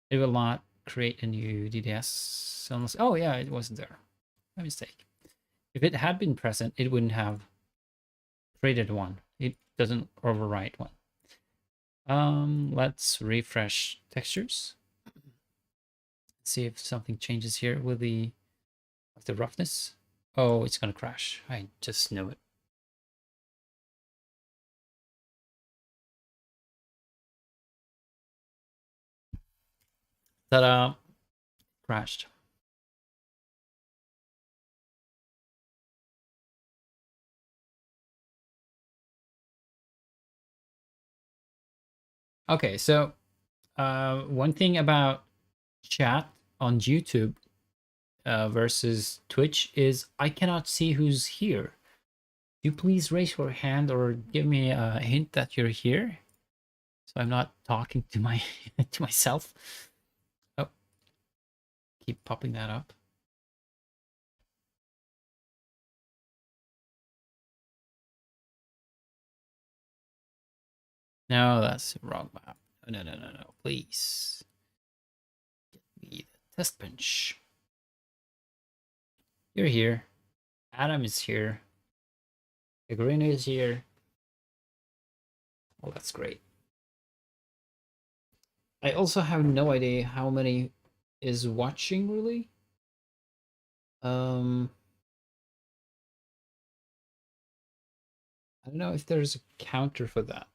It will not create a new DDS unless, oh yeah, it wasn't there. My mistake. If it had been present, it wouldn't have created one. It doesn't overwrite one. Let's refresh textures. See if something changes here with the roughness. Oh, it's gonna crash. I just know it. Ta-da! Crashed. Okay, so one thing about chat on YouTube versus Twitch is I cannot see who's here. You please raise your hand or give me a hint that you're here, so I'm not talking to my to myself. Oh, keep popping that up. No, that's the wrong map. No, please. Get me the test bench. You're here. Adam is here. Agrina is here. Oh, that's great. I also have no idea how many is watching, really. I don't know if there's a counter for that.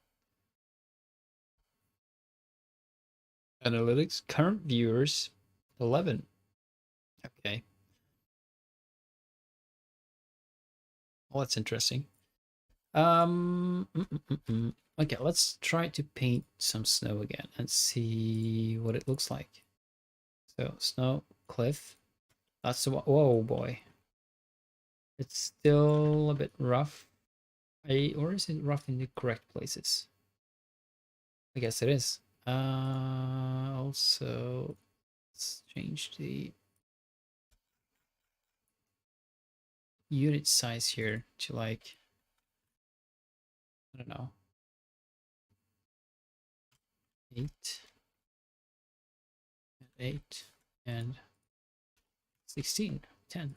Analytics, current viewers, 11. Okay. Well, that's interesting. Okay, let's try to paint some snow again and see what it looks like. So, snow, cliff. That's the one. Whoa, boy. It's still a bit rough. Or is it rough in the correct places? I guess it is. Also, let's change the unit size here to like, I don't know, 8 and 8 and 16, 10.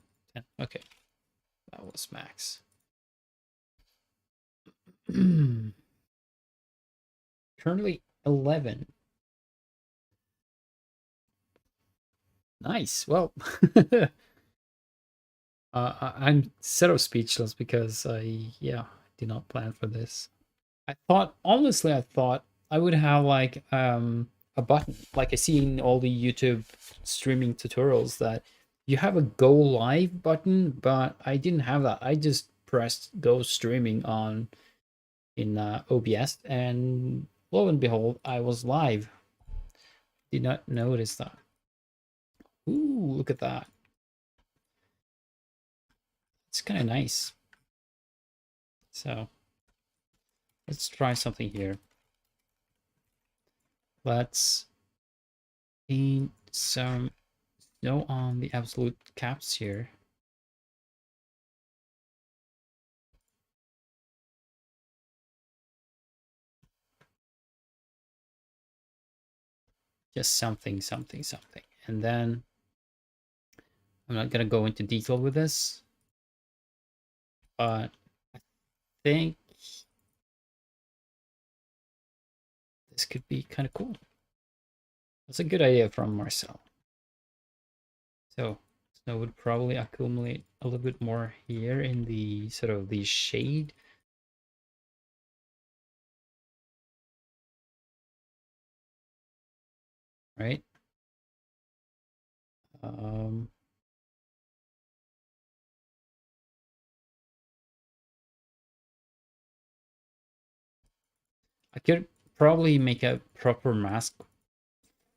Okay, that was max. Currently 11. Nice. Well, I'm sort of speechless because I did not plan for this. Honestly, I thought I would have like a button like I see in all the YouTube streaming tutorials that you have a go live button, but I didn't have that. I just pressed go streaming on in OBS, and lo and behold, I was live. Did not notice that. Ooh, look at that. It's kind of nice. So let's try something here. Let's paint some snow on the absolute caps here. Just something. And then I'm not going to go into detail with this, but I think this could be kind of cool. That's a good idea from Marcel. So snow would probably accumulate a little bit more here in the sort of the shade. Right? I could probably make a proper mask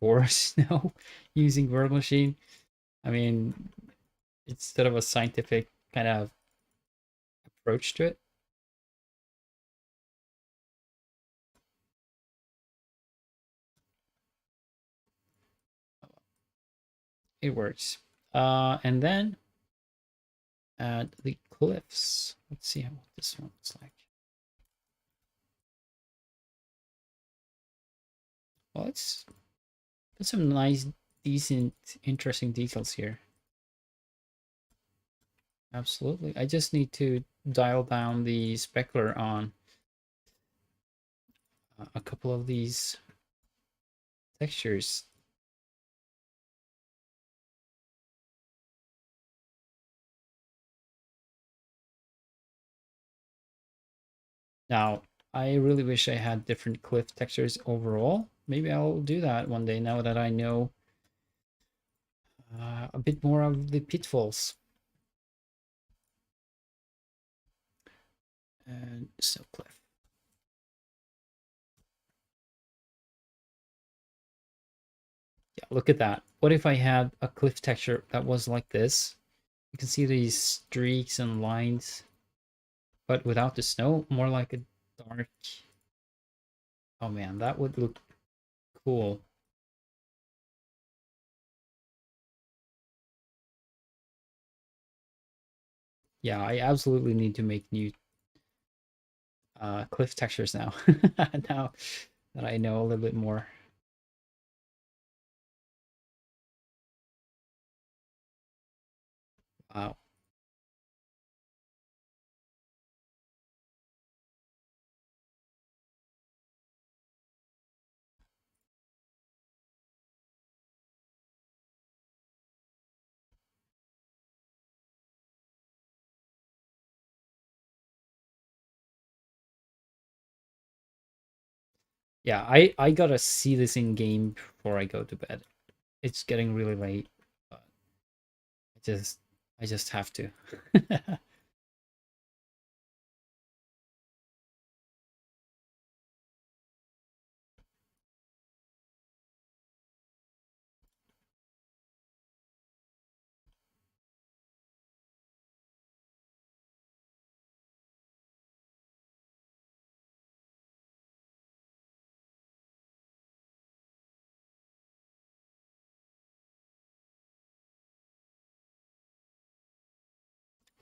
for snow using Word Machine. I mean, it's sort of a scientific kind of approach to it. It works. And then add the cliffs. Let's see what this one looks like. Well, it's got some nice, decent, interesting details here. Absolutely. I just need to dial down the specular on a couple of these textures. Now, I really wish I had different cliff textures overall. Maybe I'll do that one day now that I know a bit more of the pitfalls. And snow cliff. Yeah, look at that. What if I had a cliff texture that was like this? You can see these streaks and lines, but without the snow, more like a dark. Oh man, that would look cool. Yeah, I absolutely need to make new cliff textures now. Now that I know a little bit more. Wow. Yeah, I gotta see this in game before I go to bed. It's getting really late, but I just have to.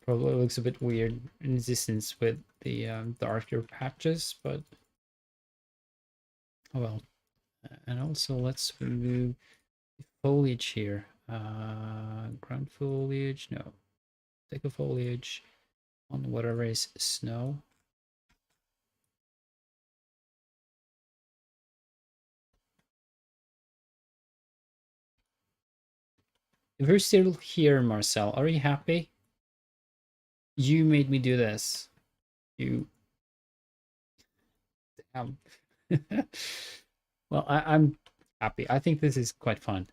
Probably looks a bit weird in distance with the darker patches, but oh well. And also let's remove the foliage here. Ground foliage, no. Take a foliage on whatever is snow. If you're still here, Marcel, are you happy? You made me do this. You. Damn. Well, I'm happy. I think this is quite fun.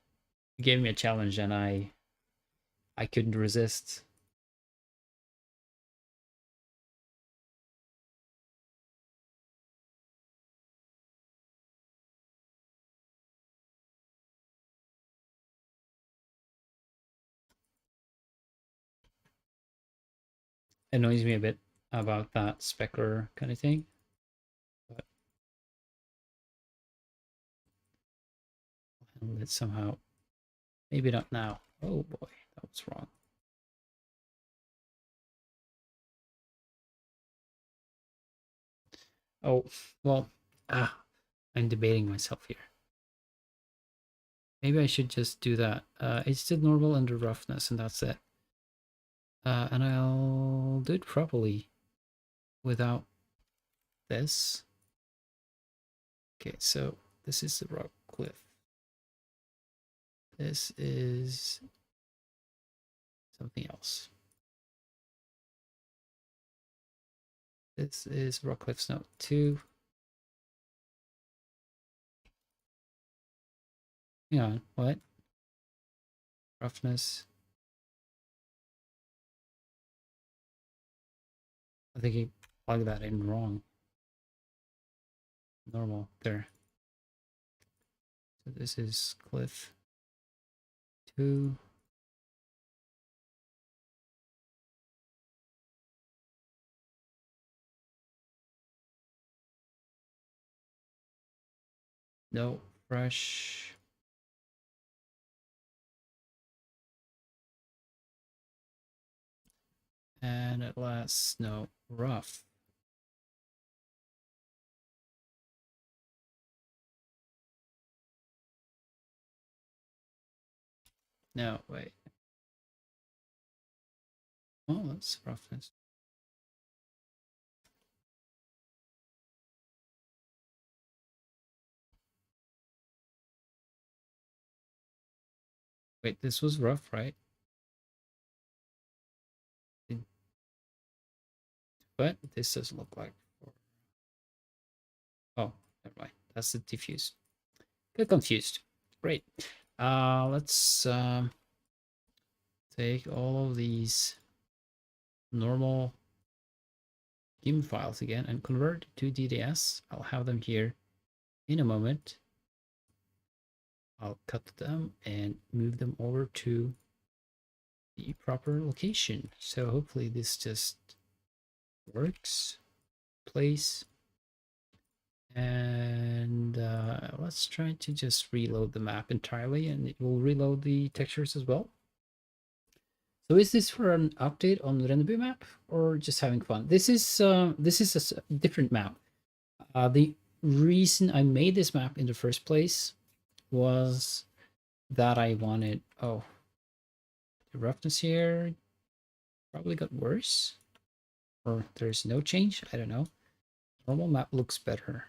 You gave me a challenge and I couldn't resist. annoys me a bit about that speckler kind of thing. But let's somehow, maybe not now. Oh boy, that was wrong. Oh, well, I'm debating myself here. Maybe I should just do that. It's the normal and the roughness, and that's it. And I'll do it properly without this. Okay, so this is the rock cliff. This is something else. This is rock cliffs note 2. Hang on, what? Roughness. I think he plugged that in wrong. Normal, there. So this is cliff 2. No, fresh. And at last, no, rough. No, wait. Oh, that's roughness. Wait, this was rough, right? But this doesn't look like. Oh, never mind. That's the diffuse. Get confused. Great. Let's take all of these normal GIMP files again and convert to DDS. I'll have them here in a moment. I'll cut them and move them over to the proper location. So hopefully this just works. Place. And let's try to just reload the map entirely, and it will reload the textures as well. So is this for an update on the Rennebu map or just having fun? This is a different map. The reason I made this map in the first place was that I wanted, oh, the roughness here probably got worse, or there's no change. I don't know. Normal map looks better.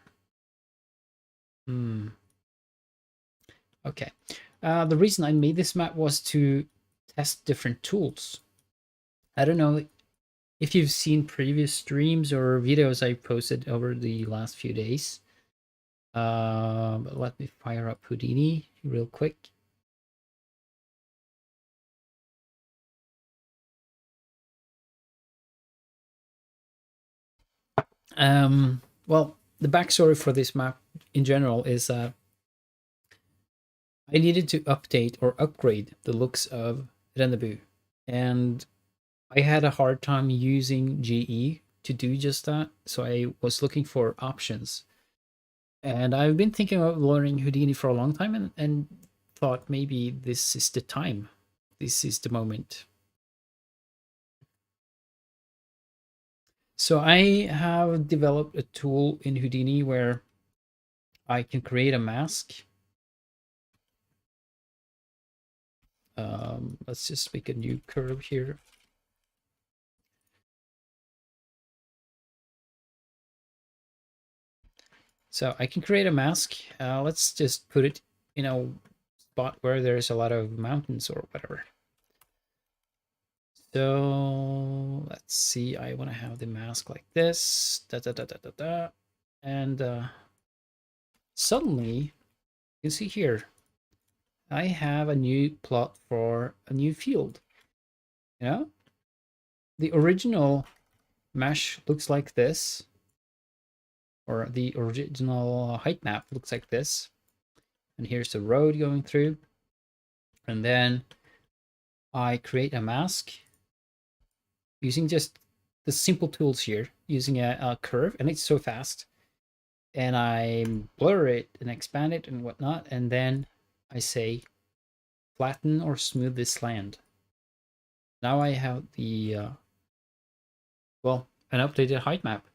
Okay. The reason I made this map was to test different tools. I don't know if you've seen previous streams or videos I posted over the last few days. But let me fire up Houdini real quick. Well, the backstory for this map in general is that I needed to update or upgrade the looks of Rennebu, and I had a hard time using GE to do just that, so I was looking for options. And I've been thinking of learning Houdini for a long time, and thought maybe this is the time. This is the moment. So I have developed a tool in Houdini where I can create a mask. Let's just make a new curve here. So I can create a mask. Let's just put it in a spot where there's a lot of mountains or whatever. So let's see. I want to have the mask like this. And suddenly, you see here, I have a new plot for a new field. You know, the original mesh looks like this, or the original height map looks like this. And here's the road going through. And then I create a mask using just the simple tools here using a curve, and it's so fast. And I blur it and expand it and whatnot, and then I say flatten or smooth this land. Now I have the well, an updated height map.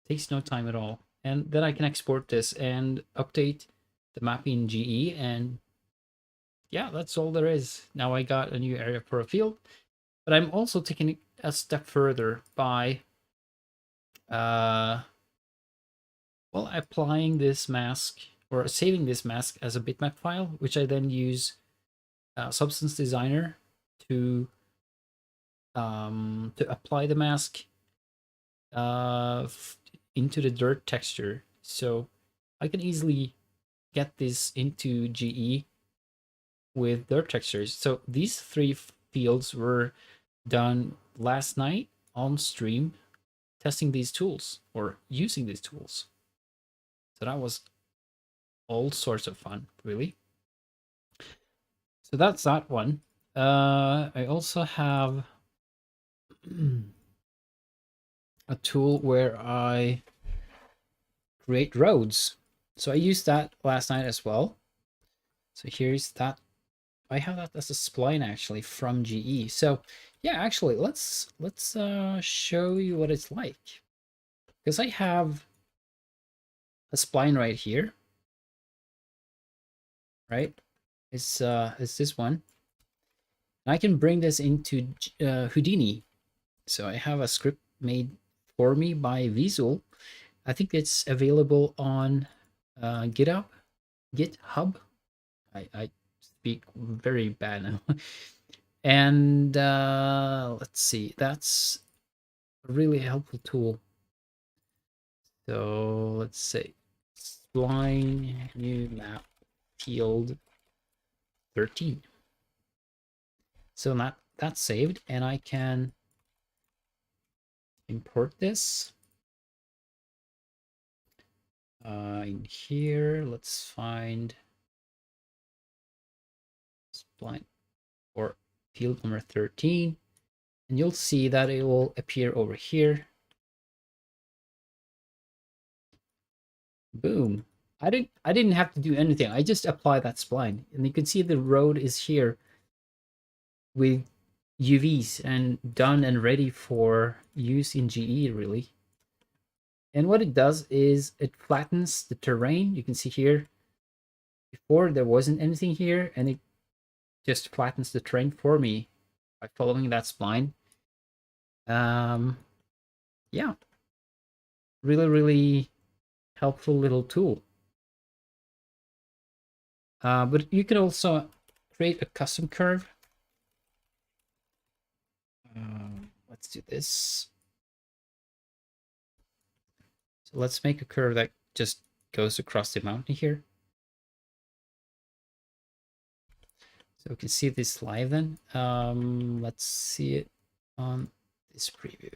Takes no time at all. And then I can export this and update the map in GE, and yeah, that's all there is. Now I got a new area for a field, but I'm also taking it a step further by well, applying this mask or saving this mask as a bitmap file, which I then use Substance Designer to apply the mask into the dirt texture. So I can easily get this into GE with dirt textures. So these three fields were done last night on stream, testing these tools or using these tools. So that was all sorts of fun, really. So that's that one. I also have a tool where I create roads. So I used that last night as well. So here's that. I have that as a spline actually from GE. So yeah, actually let's show you what it's like. Because I have a spline right here. Right? It's this one. And I can bring this into Houdini. So I have a script made for me by Visual. I think it's available on GitHub. I speak very bad now. And let's see, that's a really helpful tool. So let's say spline new map field 13. So that's saved, and I can import this in here. Let's find spline or field number 13, and you'll see that it will appear over here. Boom. I didn't have to do anything. I just applied that spline, and you can see the road is here with UVs and done and ready for use in GE, really. And what it does is it flattens the terrain. You can see here, before there wasn't anything here, and it just flattens the terrain for me by following that spline. Yeah, really helpful little tool. But you can also create a custom curve. Let's do this. So let's make a curve that just goes across the mountain here. So we can see this live then. Let's see it on this preview.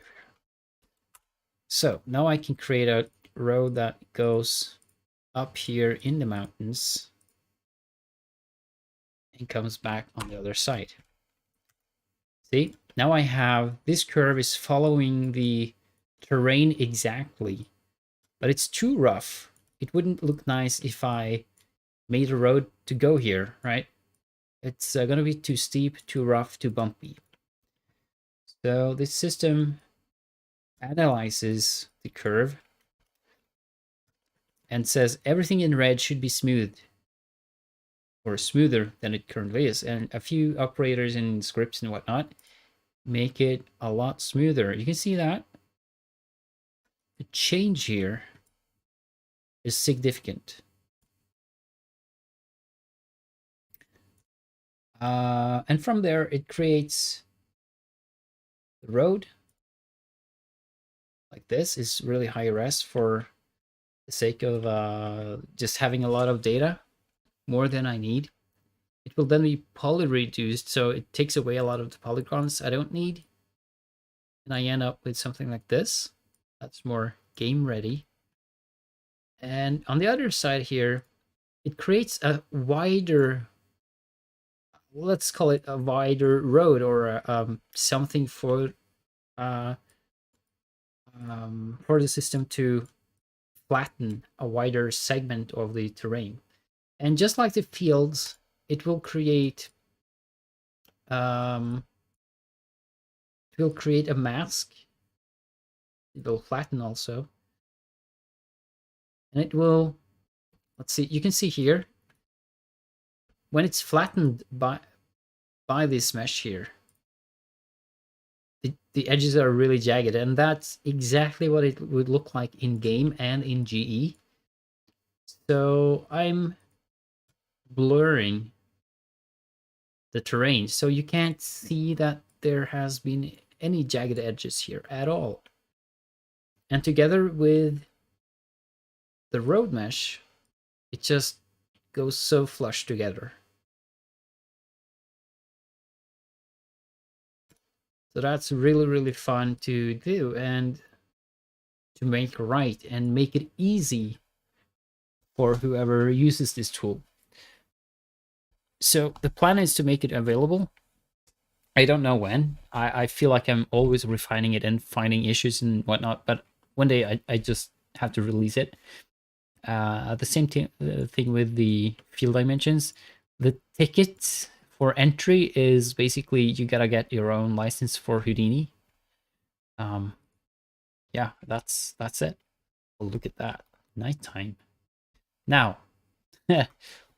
So now I can create a road that goes up here in the mountains and comes back on the other side. See, now I have, this curve is following the terrain exactly, but it's too rough. It wouldn't look nice if I made a road to go here, right? It's going to be too steep, too rough, too bumpy. So this system analyzes the curve and says everything in red should be smooth, or smoother than it currently is. And a few operators and scripts and whatnot make it a lot smoother. You can see that the change here is significant. And from there, it creates the road like this. Is really high res for the sake of just having a lot of data, more than I need. It will then be poly reduced, so it takes away a lot of the polygons I don't need. And I end up with something like this. That's more game ready. And on the other side here, it creates a wider, let's call it a wider road, or something for for the system to flatten a wider segment of the terrain. And just like the fields, it will create a mask. It will flatten also, and it will. Let's see. You can see here when it's flattened by this mesh here, the edges are really jagged, and that's exactly what it would look like in game and in GE. So I'm blurring the terrain, so you can't see that there has been any jagged edges here at all. And together with the road mesh, it just goes so flush together. So that's really, really fun to do and to make right and make it easy for whoever uses this tool. So the plan is to make it available. I don't know when. I feel like I'm always refining it and finding issues and whatnot, but one day I just have to release it. The same thing with the field dimensions. The ticket for entry is basically you gotta get your own license for Houdini. Yeah, that's it. Well, look at that. Nighttime. Now,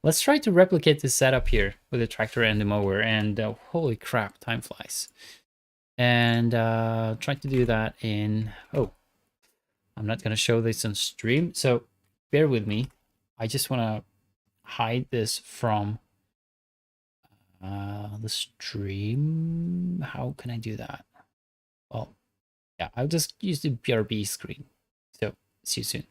let's try to replicate this setup here with the tractor and the mower, and holy crap, time flies. And try to do that in... Oh, I'm not going to show this on stream, so bear with me. I just want to hide this from the stream. How can I do that? Well, yeah, I'll just use the BRB screen. So, see you soon.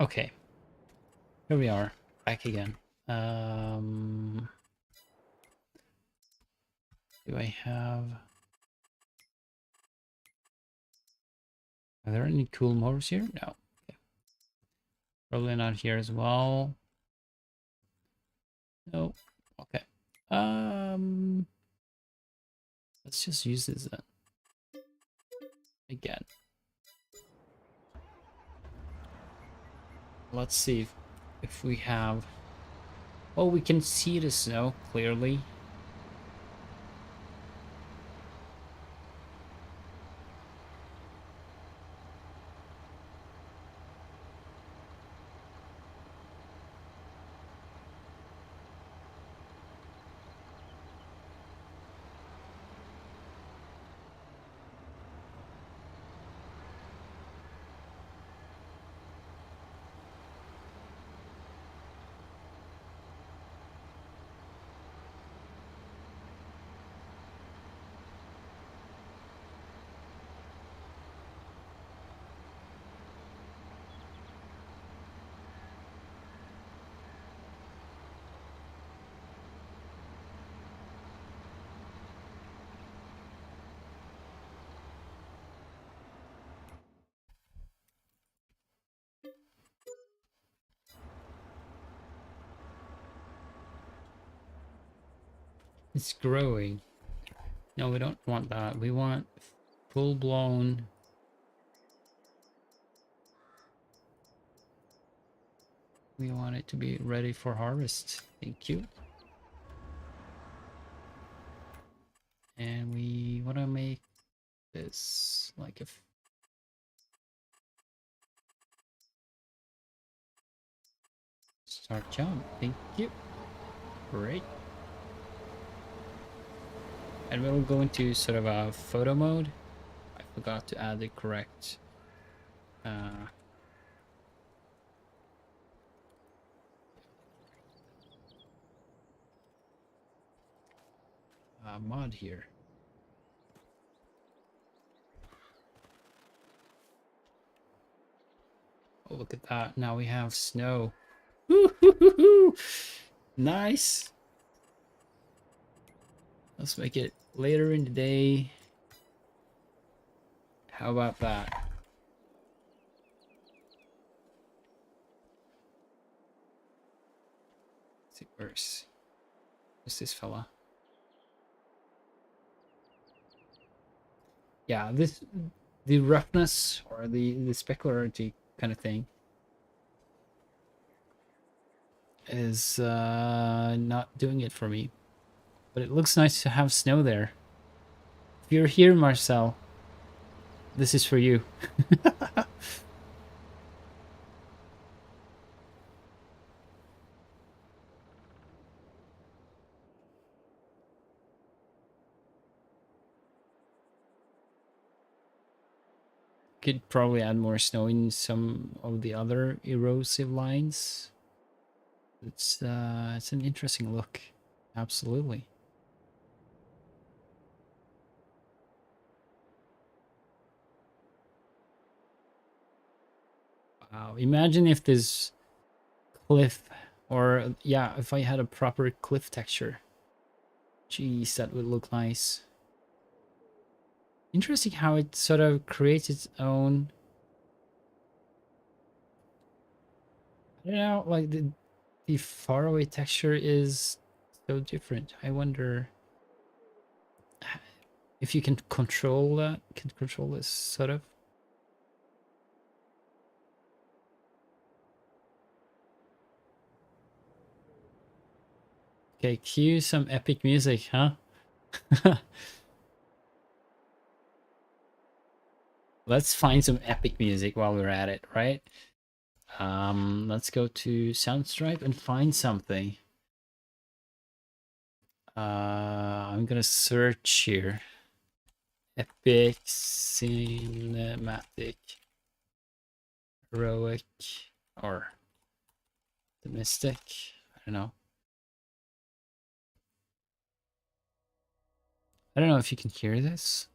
Okay, here we are, back again. Do I have... Are there any cool motors here? No. Okay. Probably not here as well. No. Okay. Let's just use this then. Again. Let's see if we have... Well, we can see the snow clearly. It's growing. No, we don't want that. We want full-blown... We want it to be ready for harvest. Thank you. And we want to make this like a start jump. Thank you. Great. And we'll go into sort of a photo mode. I forgot to add the correct mod here. Oh, look at that. Now we have snow. Woo-hoo-hoo-hoo! Nice. Let's make it later in the day. How about that? Let's see, where's this fella? Yeah, the roughness or the specularity kind of thing is not doing it for me. But it looks nice to have snow there. If you're here, Marcel, this is for you. Could probably add more snow in some of the other erosive lines. It's an interesting look. Absolutely. Wow, imagine if this cliff, or yeah, if I had a proper cliff texture. Jeez, that would look nice. Interesting how it sort of creates its own, I don't know, like the faraway texture is so different. I wonder if you can control that, can control this sort of. Okay, cue some epic music, huh? Let's find some epic music while we're at it, right? Let's go to Soundstripe and find something. I'm gonna search here. Epic, cinematic, heroic, or the mystic. I don't know. I don't know if you can hear this.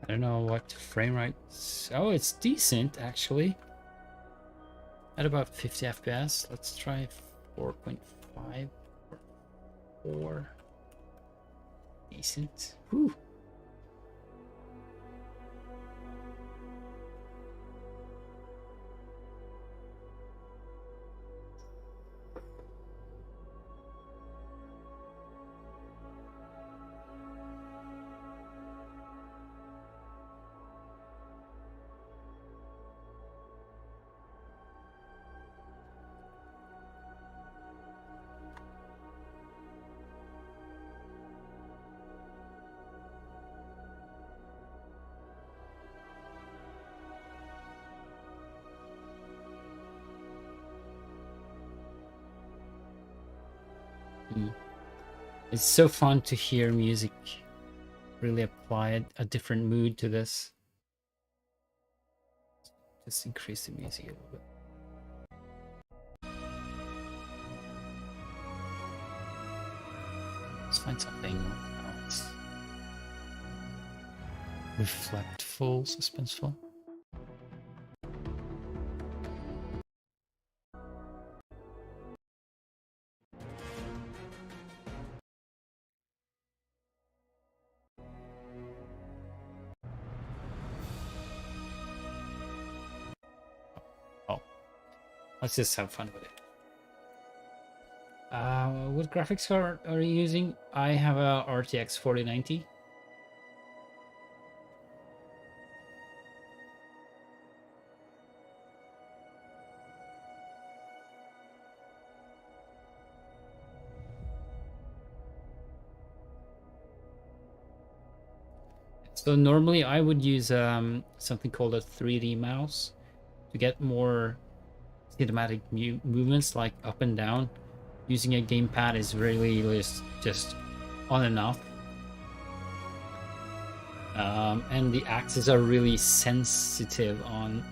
I don't know what frame rate. Oh, it's decent actually. At about 50 FPS. Let's try 4.5 or 4. Decent. Whew. It's so fun to hear music really apply a different mood to this. Just increase the music a little bit. Let's find something else. Reflectful, suspenseful. Let's just have fun with it. What graphics card are you using? I have a RTX 4090. So normally I would use something called a 3D mouse to get more cinematic movements like up and down. Using a gamepad is really just on and off. And the axes are really sensitive on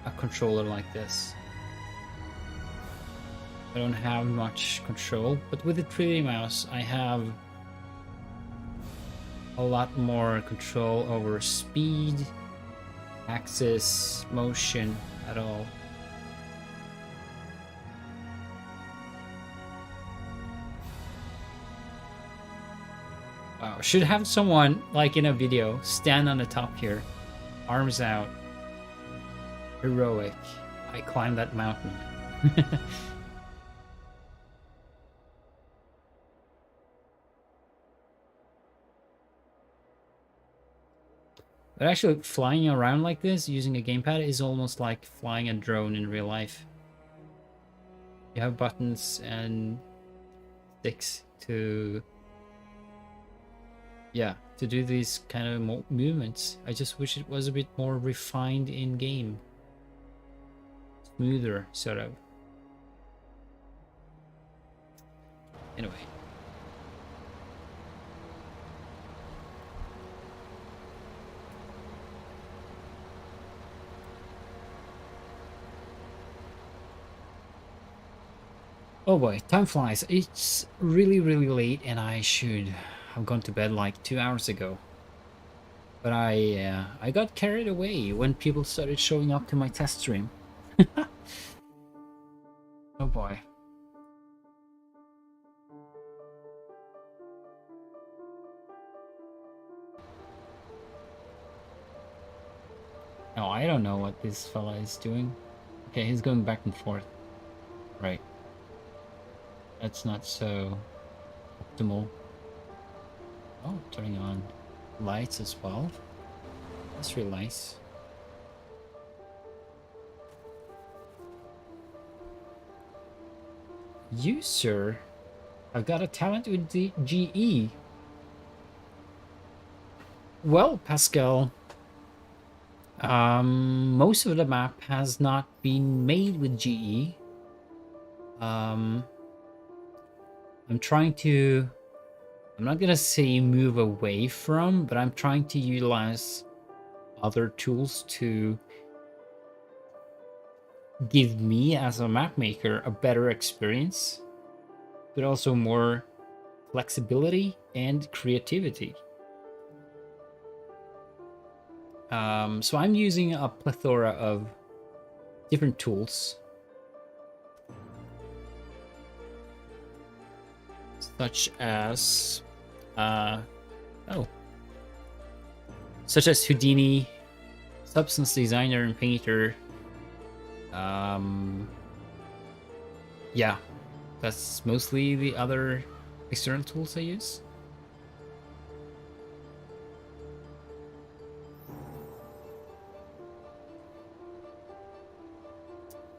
a controller like this. I don't have much control, but with the 3D mouse I have a lot more control over speed, axis, motion at all. Wow, should have someone, like in a video, stand on the top here, arms out, heroic. I climbed that mountain. But actually, flying around like this using a gamepad is almost like flying a drone in real life. You have buttons and sticks to, yeah, to do these kind of movements. I just wish it was a bit more refined in game. Smoother, sort of. Anyway. Oh boy, time flies. It's really late and I should have gone to bed like 2 hours ago. But I got carried away when people started showing up to my test stream. Oh boy. Oh, I don't know what this fella is doing. Okay, he's going back and forth. Right. That's not so optimal. Oh, turning on lights as well. That's really nice. You, sir, have got a talent with the GE. Well, Pascal, most of the map has not been made with GE. I'm trying to, I'm not gonna say move away from, but I'm trying to utilize other tools to give me as a map maker a better experience, but also more flexibility and creativity. So I'm using a plethora of different tools, such as such as Houdini, Substance Designer, and Painter. Yeah, that's mostly the other external tools I use.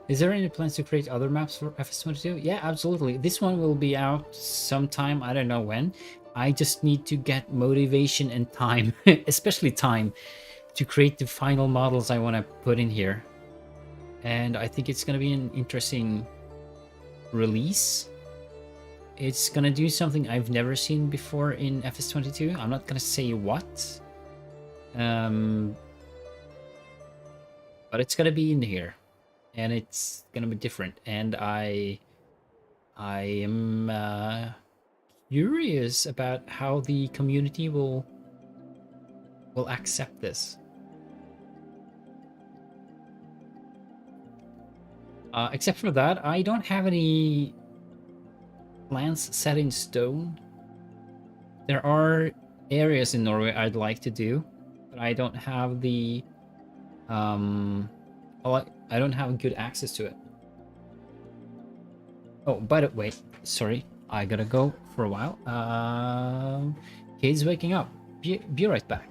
Is there any plans to create other maps for FS22? Yeah, absolutely. This one will be out sometime, I don't know when. I just need to get motivation and time, especially time, to create the final models I want to put in here. And I think it's going to be an interesting release. It's going to do something I've never seen before in FS22. I'm not going to say what. But it's going to be in here. And it's gonna be different, and I am curious about how the community will accept this. Except for that, I don't have any plans set in stone. There are areas in Norway I'd like to do, but I don't have the I don't have good access to it. Oh, by the way, sorry, I gotta go for a while. Kate's waking up. Be right back.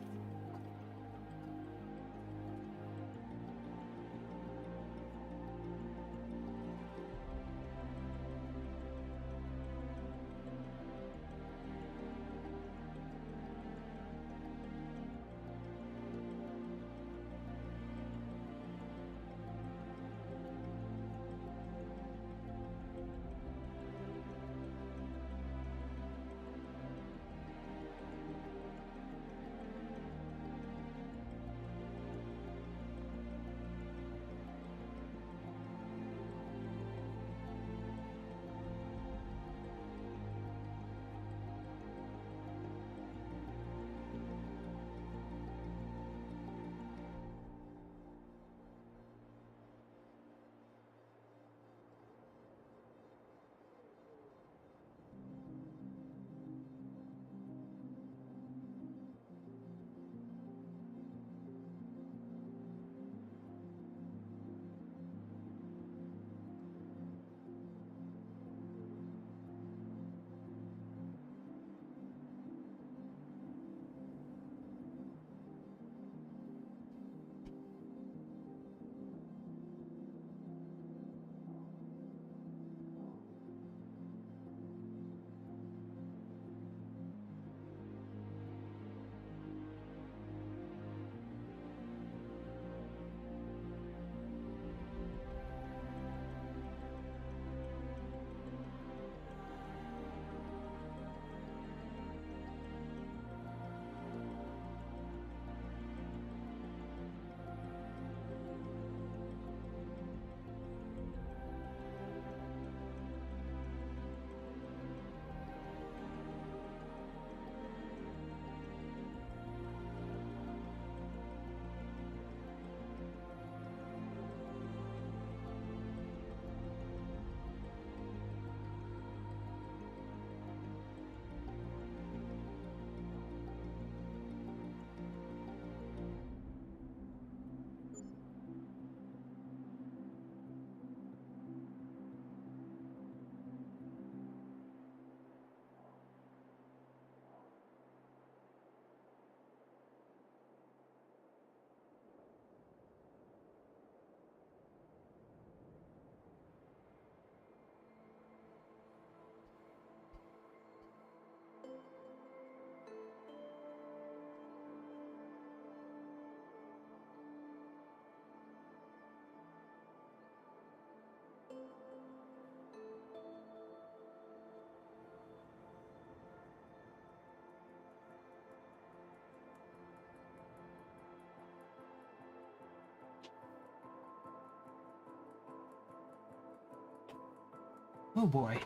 Oh boy.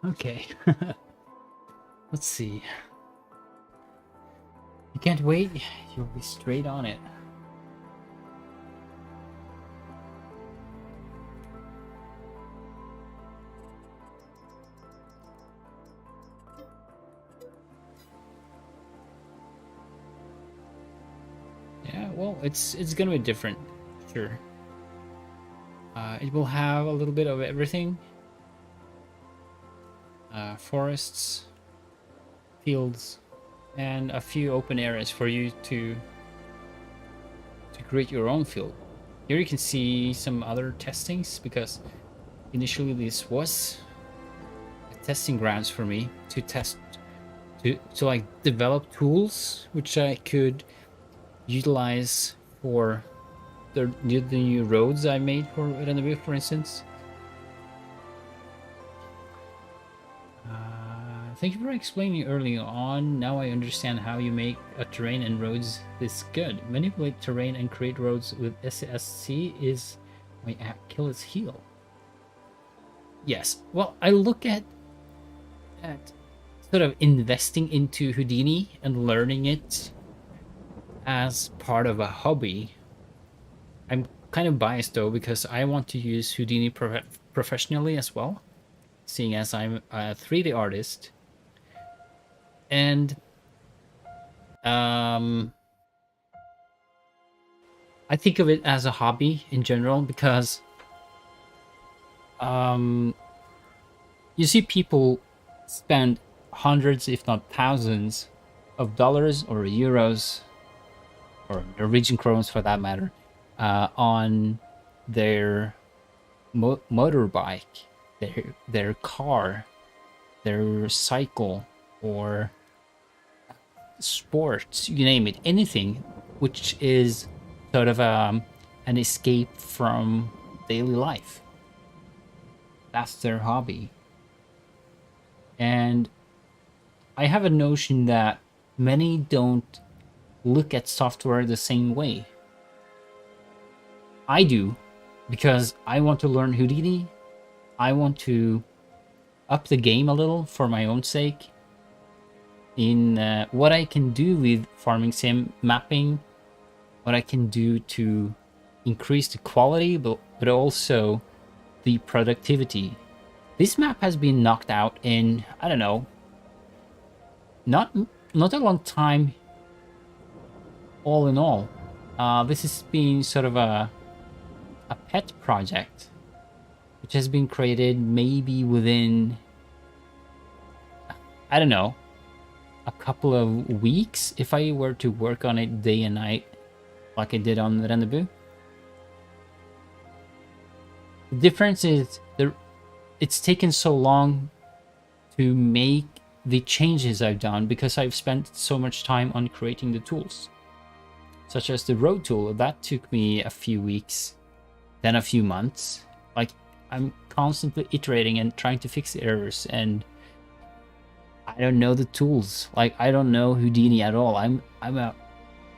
Okay. Let's see. You can't wait. You'll be straight on it. Yeah, well, it's gonna be different, sure. It will have a little bit of everything. Forests, fields, and a few open areas for you to create your own field. Here you can see some other testings, because initially this was a testing grounds for me to test, to like develop tools which I could utilize for the new roads I made for Rennebu, for instance. Thank you for explaining earlier on. Now I understand how you make a terrain and roads this good. Manipulate terrain and create roads with SSC is my Achilles heel. Yes, well, I look at sort of investing into Houdini and learning it as part of a hobby. I'm kind of biased though, because I want to use Houdini professionally as well, seeing as I'm a 3D artist. And I think of it as a hobby in general, because you see people spend hundreds, if not thousands, of dollars or euros, or Norwegian krones for that matter, on their motorbike, their car, their cycle, or sports, you name it, anything which is sort of an escape from daily life. That's their hobby. And I have a notion that many don't look at software the same way. I do, because I want to learn Houdini. I want to up the game a little for my own sake in what I can do with farming sim mapping, what I can do to increase the quality, but also the productivity. This map has been knocked out in, I don't know, not a long time all in all. This has been sort of a pet project, which has been created maybe within, I don't know, a couple of weeks if I were to work on it day and night like I did on Rennebu. The difference is it's taken so long to make the changes I've done because I've spent so much time on creating the tools. Such as the road tool, that took me a few weeks, then a few months. Like, I'm constantly iterating and trying to fix the errors, and I don't know the tools. Like, I don't know Houdini at all. I'm a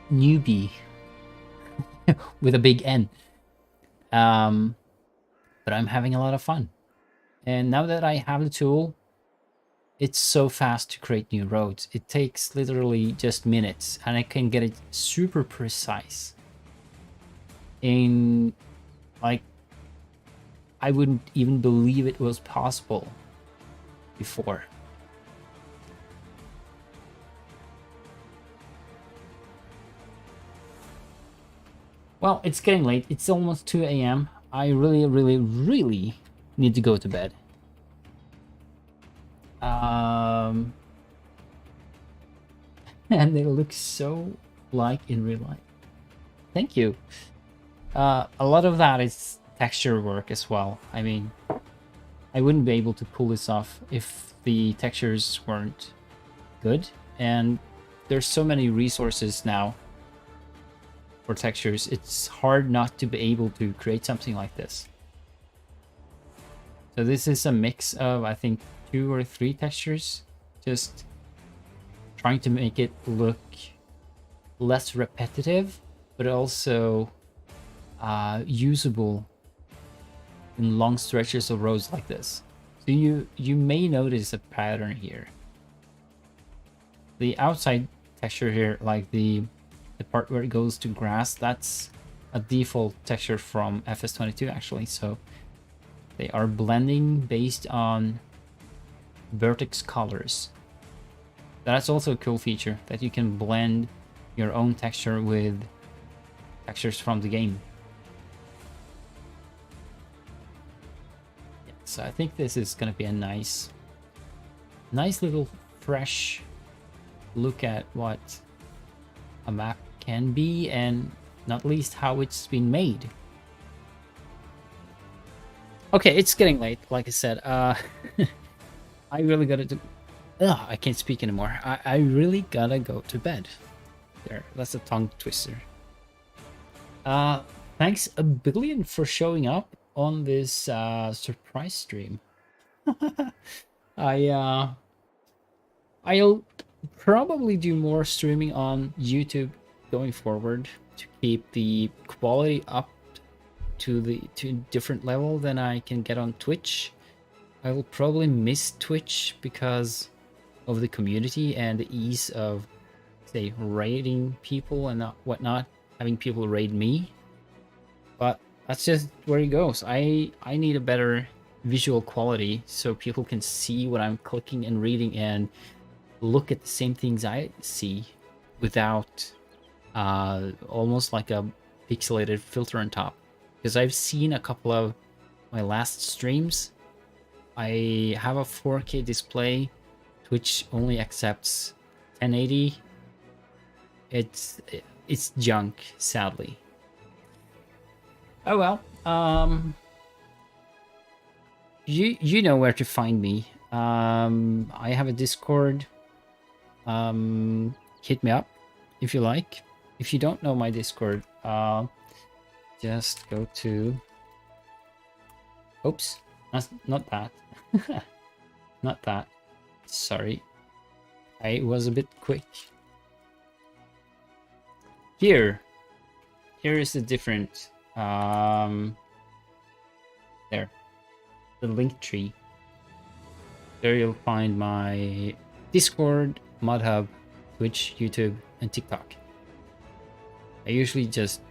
newbie with a big N. But I'm having a lot of fun. And now that I have the tool, it's so fast to create new roads. It takes literally just minutes, and I can get it super precise. In, like, I wouldn't even believe it was possible before. Well, it's getting late. It's almost 2 a.m. I really, really, really need to go to bed. And they look so like in real life. Thank you. A lot of that is texture work as well. I mean, I wouldn't be able to pull this off if the textures weren't good. And there's so many resources now for textures. It's hard not to be able to create something like this. So this is a mix of, I think, 2 or 3 textures, just trying to make it look less repetitive, but also usable in long stretches of roads like this. So you may notice a pattern here. The outside texture here, like the part where it goes to grass, that's a default texture from FS22 actually. So they are blending based on vertex colors. That's also a cool feature, that you can blend your own texture with textures from the game. Yeah, so I think this is gonna be a nice little fresh look at what a map can be, and not least how it's been made. Okay, it's getting late, like I said. I really gotta do... Ugh, I can't speak anymore. I really gotta go to bed. There, that's a tongue twister. Thanks a billion for showing up on this surprise stream. I'll probably do more streaming on YouTube going forward to keep the quality up to a different level than I can get on Twitch. I will probably miss Twitch because of the community and the ease of, say, raiding people and whatnot, having people raid me. But that's just where it goes. I need a better visual quality so people can see what I'm clicking and reading and look at the same things I see without almost like a pixelated filter on top. Because I've seen a couple of my last streams I have a 4K display. Twitch only accepts 1080. It's junk, sadly. Oh well. You know where to find me. I have a Discord. Hit me up if you like. If you don't know my Discord, just go to. Oops, not that. Not that. Sorry, I was a bit quick. Here is the different. There, the link tree. There you'll find my Discord, ModHub, Twitch, YouTube, and TikTok. I usually just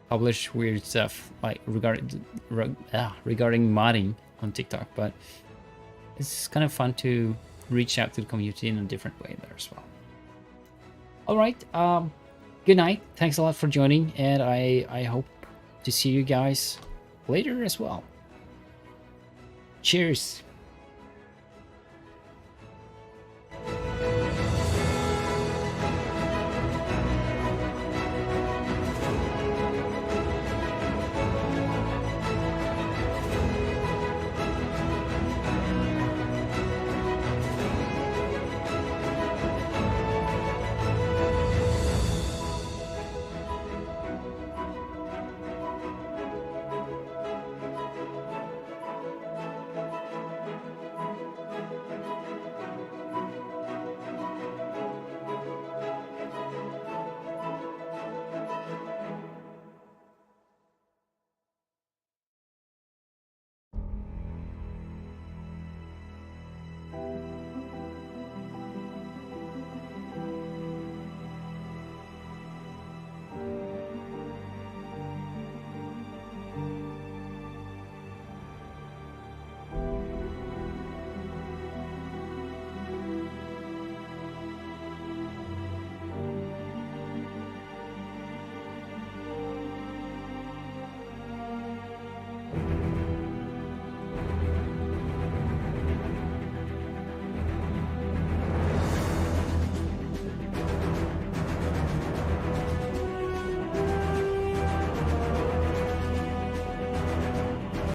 publish weird stuff like regarding modding on TikTok, but it's kind of fun to reach out to the community in a different way there as well. All right, good night. Thanks a lot for joining, and I hope to see you guys later as well. Cheers.